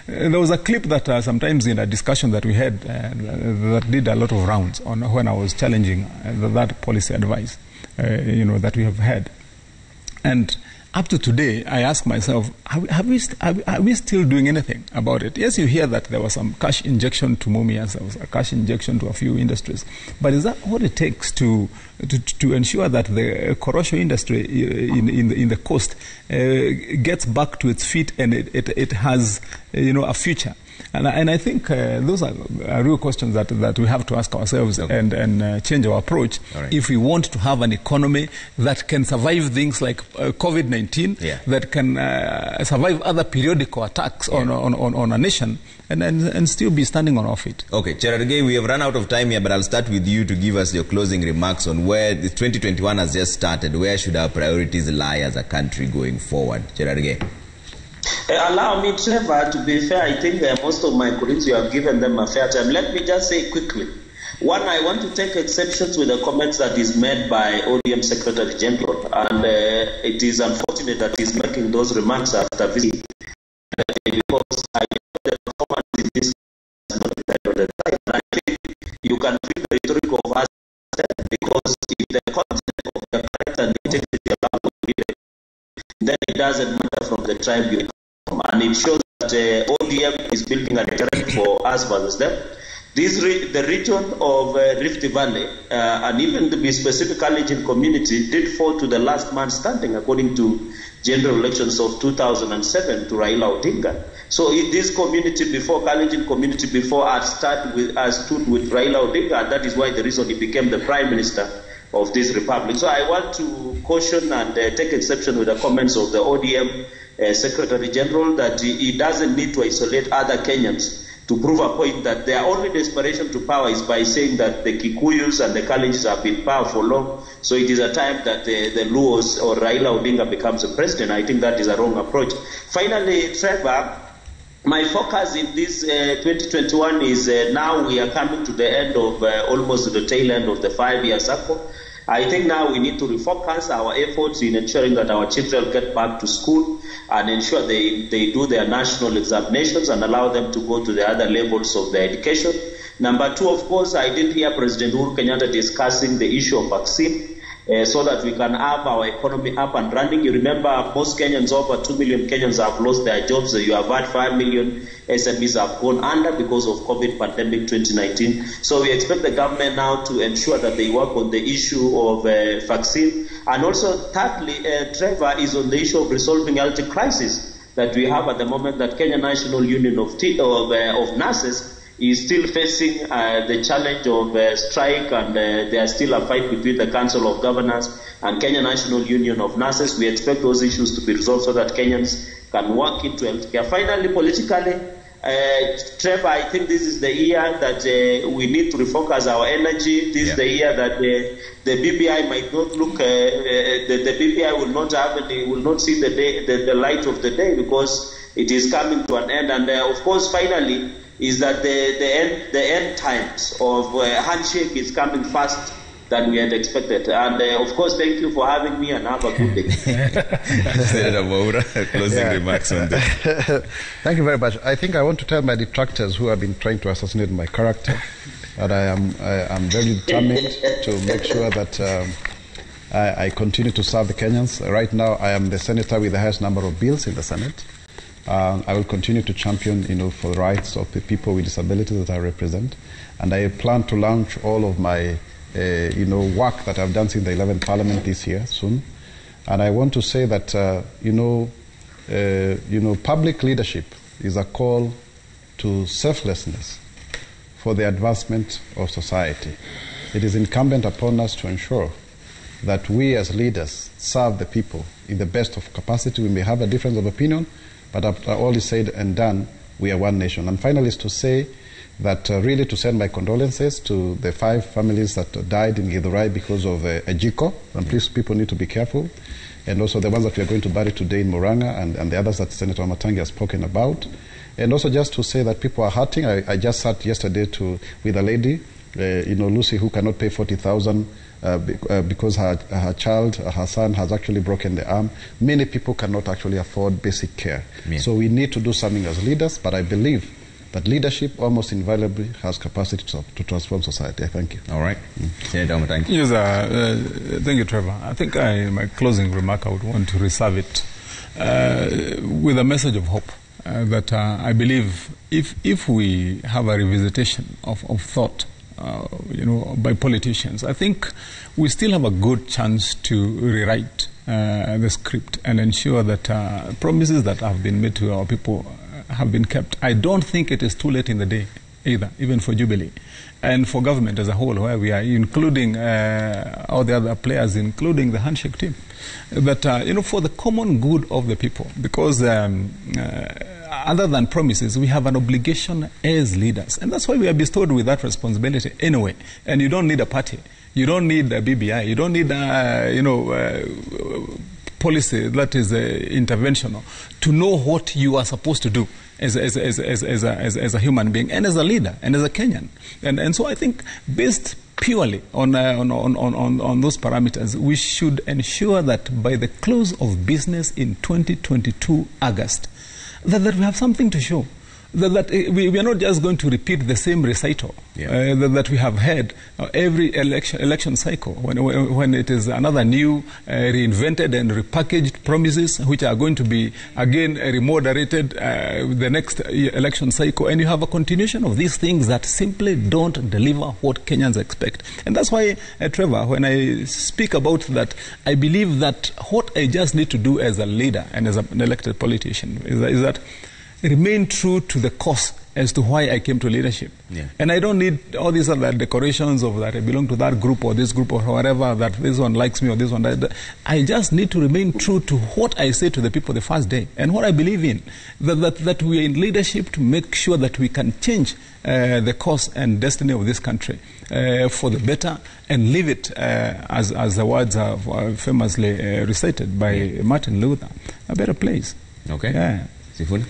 There was a clip that sometimes in a discussion that we had that did a lot of rounds on when I was challenging that policy advice, that we have had. And up to today, I ask myself, are we still doing anything about it? Yes, you hear that there was some cash injection to Mumias, there was a cash injection to a few industries. But is that what it takes to ensure that the Korosho industry in the coast gets back to its feet and it has a future? And I think those are real questions that we have to ask ourselves and change our approach if we want to have an economy that can survive things like COVID-19, that can survive other periodical attacks on a nation and still be standing on our feet. Okay, Chad Gay, we have run out of time here, but I'll start with you to give us your closing remarks on where the 2021 has just started. Where should our priorities lie as a country going forward? Chad Gay. Allow me, Trevor, to be fair, I think most of my colleagues, you have given them a fair time. Let me just say quickly One, I want to take exceptions with the comments that is made by ODM Secretary General, and it is unfortunate that he's making those remarks after visiting, because I know the performance in this is not the type of the time. And I think you can feel the rhetoric of us, because if the content of the character and the integrity allow to be there, then it doesn't matter from the tribe you come. And it shows that ODM is building a deterrent for us versus them. The region of Rift Valley, and even to be specific, Kalenjin community, did fall to the last man standing according to general elections of 2007 to Raila Odinga. So this community before, Kalenjin community before, had stood with Raila Odinga, and that is why the reason he became the Prime Minister of this republic. So I want to caution and take exception with the comments of the ODM Secretary General that he doesn't need to isolate other Kenyans to prove a point that their only desperation to power is by saying that the Kikuyus and the Kalenjins have been power for long, so it is a time that the Luos or Raila Odinga becomes the president. I think that is a wrong approach. Finally, Trevor, my focus in this 2021 is now we are coming to the end of almost the tail end of the 5-year cycle. I think now we need to refocus our efforts in ensuring that our children get back to school and ensure they do their national examinations and allow them to go to the other levels of their education. Number 2, of course, I did hear President Uhuru Kenyatta discussing the issue of vaccine so that we can have our economy up and running. You remember most Kenyans, over 2 million Kenyans have lost their jobs. You have had 5 million SMEs have gone under because of COVID pandemic 2019. So we expect the government now to ensure that they work on the issue of vaccine. And also, thirdly, Trevor, is on the issue of resolving health crisis that we have at the moment, that Kenya National Union of Nurses is still facing the challenge of strike, and there is still a fight between the Council of Governors and Kenya National Union of Nurses. We expect those issues to be resolved so that Kenyans can work into healthcare. Finally, politically, Trevor, I think this is the year that we need to refocus our energy. This is the year that the BBI might not look, the BBI will not have any, will not see the light of the day, because it is coming to an end. And of course, finally, is that the end times of handshake is coming fast than we had expected. And of course, thank you for having me, and have a good day. Senator Moura, closing remarks on this. Thank you very much. I think I want to tell my detractors who have been trying to assassinate my character that I am very determined to make sure that I continue to serve the Kenyans. Right now, I am the senator with the highest number of bills in the Senate. I will continue to champion, for the rights of the people with disabilities that I represent, and I plan to launch all of my, work that I've done since the 11th Parliament this year soon. And I want to say that, public leadership is a call to selflessness for the advancement of society. It is incumbent upon us to ensure that we as leaders serve the people in the best of capacity. We may have a difference of opinion, but after all is said and done, we are one nation. And finally, is to say that really to send my condolences to the 5 families that died in Githurai because of a jiko. And please, people need to be careful. And also the ones that we are going to bury today in Murang'a, and the others that Senator Matangi has spoken about. And also just to say that people are hurting. I just sat yesterday with a lady, Lucy, who cannot pay 40,000 because her child, her son, has actually broken the arm. Many people cannot actually afford basic care. Yeah. So we need to do something as leaders, but I believe that leadership almost invariably has capacity to transform society. I thank you. All right. Senator Matangi. Yes, thank you, Trevor. I think my closing remark, I would want to reserve it with a message of hope. That I believe if we have a revisitation of thought, by politicians, I think we still have a good chance to rewrite the script and ensure that promises that have been made to our people have been kept. I don't think it is too late in the day either, even for Jubilee and for government as a whole, where we are including all the other players, including the handshake team, but for the common good of the people, because other than promises, we have an obligation as leaders, and that's why we are bestowed with that responsibility anyway. And you don't need a party, you don't need a BBI, you don't need policy that is interventional, to know what you are supposed to do as a human being and as a leader and as a Kenyan. And so I think based purely on those parameters, we should ensure that by the close of business in 2022 August, that we have something to show. That we are not just going to repeat the same recital that we have had every election cycle when it is another new reinvented and repackaged promises which are going to be again remoderated the next election cycle, and you have a continuation of these things that simply don't deliver what Kenyans expect. And that's why, Trevor, when I speak about that, I believe that what I just need to do as a leader and as an elected politician is that remain true to the cause as to why I came to leadership. Yeah. And I don't need all these other decorations of that I belong to that group or this group or whatever, that this one likes me or this one. I just need to remain true to what I say to the people the first day and what I believe in, that we are in leadership to make sure that we can change the course and destiny of this country for the better and leave it, as the words are famously recited by Martin Luther, a better place. Okay. Yeah. Sifuna?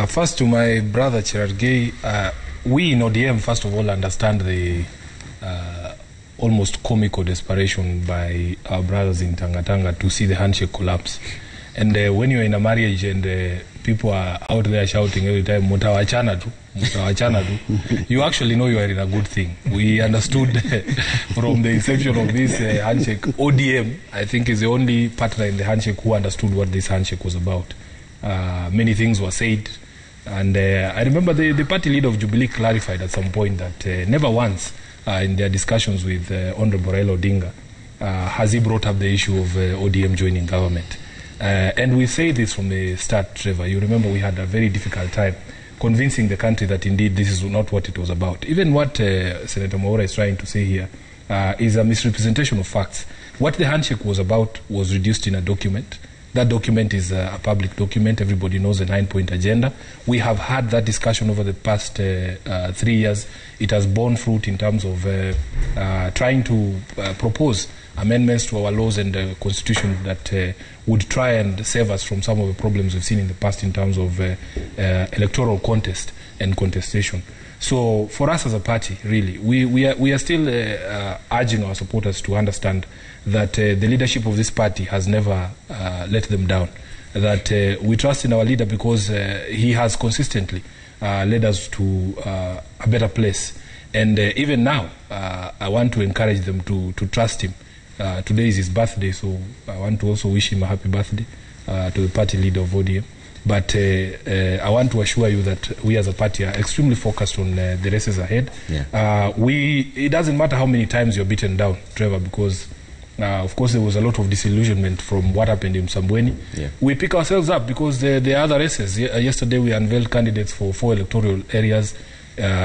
First, to my brother Chad Gay, we in ODM, first of all, understand the almost comical desperation by our brothers in Tangatanga to see the handshake collapse. And when you're in a marriage and people are out there shouting every time, "Mutawachana tu, mutawachana tu," you actually know you are in a good thing. We understood from the inception of this handshake. ODM, I think, is the only partner in the handshake who understood what this handshake was about. Many things were said, and I remember the party leader of Jubilee clarified at some point that never once in their discussions with Honorable Raila Odinga has he brought up the issue of ODM joining government. And we say this from the start, Trevor. You remember we had a very difficult time convincing the country that indeed this is not what it was about. Even what Senator Mwaura is trying to say here is a misrepresentation of facts. What the handshake was about was reduced in a document. That document is a public document. Everybody knows the 9-point agenda. We have had that discussion over the past 3 years. It has borne fruit in terms of trying to propose amendments to our laws and the constitution that would try and save us from some of the problems we've seen in the past in terms of electoral contest and contestation. So for us as a party, really, we are still urging our supporters to understand that the leadership of this party has never let them down. That we trust in our leader because he has consistently led us to a better place. And even now, I want to encourage them to trust him. Today is his birthday, so I want to also wish him a happy birthday to the party leader of ODM. But I want to assure you that we as a party are extremely focused on the races ahead. Yeah. It doesn't matter how many times you're beaten down, Trevor, because of course there was a lot of disillusionment from what happened in Msambweni. Yeah. We pick ourselves up because there are other races. Yesterday we unveiled candidates for 4 electoral areas.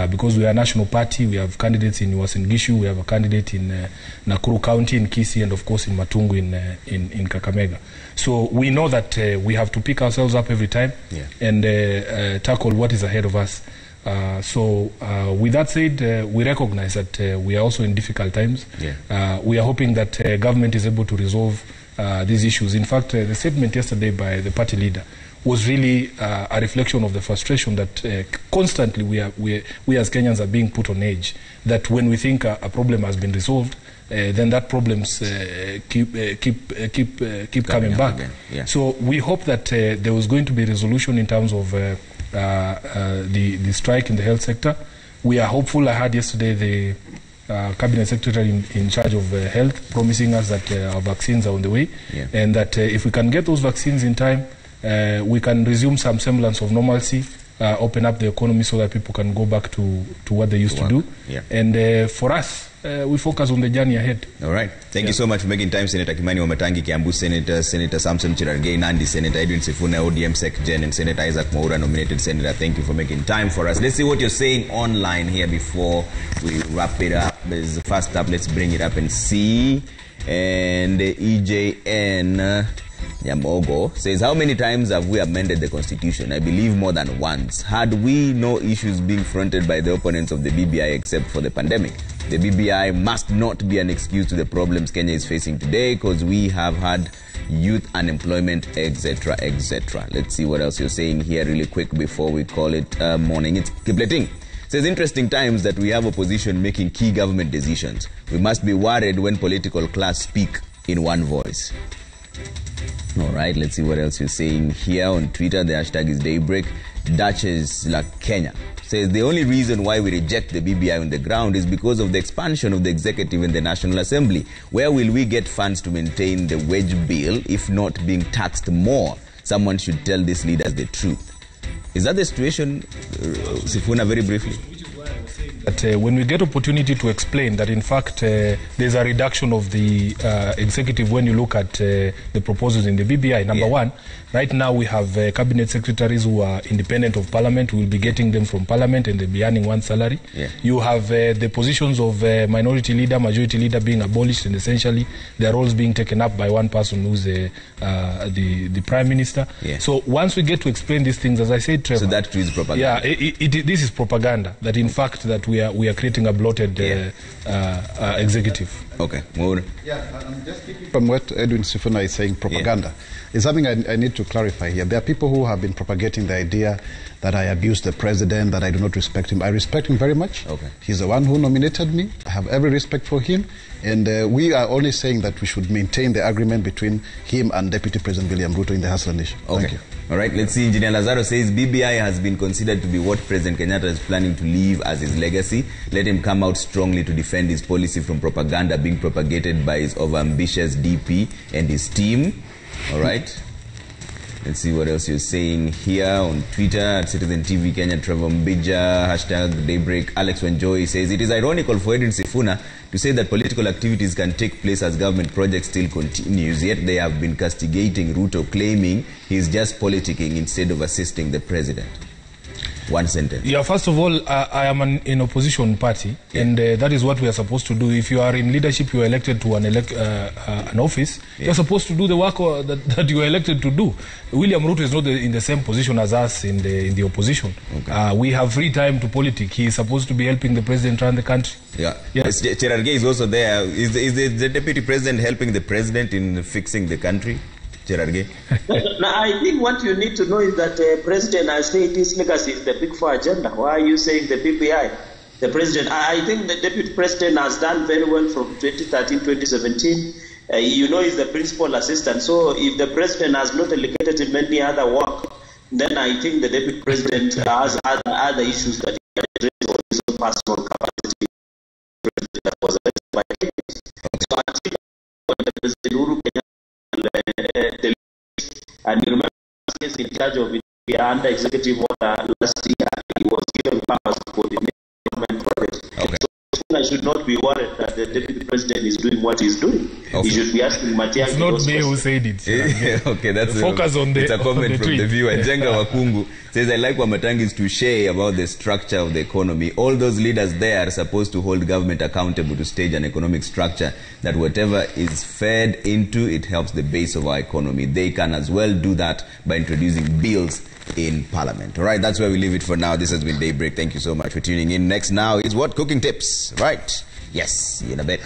Because we are a national party, we have candidates in Uasin Gishu, we have a candidate in Nakuru County, in Kisii, and of course in Matungu in Kakamega. So we know that we have to pick ourselves up every time and tackle what is ahead of us. So with that said, we recognize that we are also in difficult times. Yeah. We are hoping that government is able to resolve these issues. In fact, the statement yesterday by the party leader was really a reflection of the frustration that constantly we as Kenyans are being put on edge. That when we think a problem has been resolved, then that problems keep coming back. Yeah. So we hope that there was going to be a resolution in terms of the strike in the health sector. We are hopeful. I heard yesterday the cabinet secretary in charge of health promising us that our vaccines are on the way, and that if we can get those vaccines in time, we can resume some semblance of normalcy, open up the economy so that people can go back to what they used to do. Yeah. And for us, we focus on the journey ahead. All right. Thank you so much for making time, Senator Kimani Wamatangi, Kiambu Senator, Senator Samson Chad Gay, Nandi Senator Edwin Sifuna, ODM Sec Gen, and Senator Isaac Mwaura, nominated Senator. Thank you for making time for us. Let's see what you're saying online here before we wrap it up. First up, let's bring it up and see. And EJN Nyamogo says, how many times have we amended the constitution? I believe more than once. Had we no issues being fronted by the opponents of the BBI except for the pandemic? The BBI must not be an excuse to the problems Kenya is facing today, because we have had youth unemployment, etc., etc. Let's see what else you're saying here really quick before we call it morning. It's Kipleting. Says, interesting times that we have opposition making key government decisions. We must be worried when political class speak in one voice. All right, let's see what else you're saying here on Twitter. The hashtag is Daybreak. Duchess La Kenya says, the only reason why we reject the BBI on the ground is because of the expansion of the executive in the National Assembly. Where will we get funds to maintain the wage bill if not being taxed more? Someone should tell these leaders the truth. Is that the situation, Sifuna, very briefly? That when we get opportunity to explain that in fact there's a reduction of the executive when you look at the proposals in the BBI. Number one, right now we have cabinet secretaries who are independent of parliament. We will be getting them from parliament and they'll be earning one salary. You have the positions of minority leader, majority leader being abolished, and essentially their roles being taken up by one person who's the prime minister. So once we get to explain these things, as I said, Trevor, so that is propaganda. This is propaganda. That in fact that we are creating a bloated executive. Okay, more. Yeah, I'm just speaking from what Edwin Sifuna is saying, propaganda. It's something I need to clarify here. There are people who have been propagating the idea that I abuse the president, that I do not respect him. I respect him very much. Okay. He's the one who nominated me. I have every respect for him. And we are only saying that we should maintain the agreement between him and Deputy President William Ruto in the Hustler Nation. Okay. Thank you. All right, let's see. Engineer Lazaro says BBI has been considered to be what President Kenyatta is planning to leave as his legacy. Let him come out strongly to defend his policy from propaganda being propagated by his overambitious DP and his team. All right. Let's see what else you're saying here on Twitter at Citizen TV Kenya. Trevor Mbija, hashtag Daybreak. Alex Wanjoy says, it is ironical for Edwin Sifuna to say that political activities can take place as government projects still continues, yet they have been castigating Ruto, claiming he's just politicking instead of assisting the president. One sentence. Yeah, first of all, I am in opposition party, and that is what we are supposed to do. If you are in leadership, you are elected to an office, you are supposed to do the work that you are elected to do. William Ruto is not in the same position as us in the opposition. Okay. We have free time to politic. He is supposed to be helping the president run the country. Yes. Chad Gay is also there. Is the deputy president helping the president in fixing the country? Now, I think what you need to know is that the president has said his legacy is the Big Four agenda. Why are you saying the BBI? The president, I think the deputy president has done very well from 2013, 2017. He's the principal assistant. So if the president has not allocated him any other work, then I think the deputy president has other issues that he can address or his own personal capacity. That was by so I think the president Uhuru Kenyatta and you remember he is in charge of it under executive order last year. He was given powers to coordinate government projects. Okay. So I should not be worried that the deputy president is doing what he's doing. Okay. He should be asking Matiang'i. It's not me who said it. Okay, that's focus on the. It's a comment from tweet. The viewer. Jenga Wakungu says, I like what Matiang'i is to share about the structure of the economy. All those leaders there are supposed to hold government accountable to stage an economic structure that whatever is fed into, it helps the base of our economy. They can as well do that by introducing bills in Parliament. All right, that's where we leave it for now. This has been Daybreak. Thank you so much for tuning in. Next now is what? Cooking tips. Right. Yes, see you in a bit.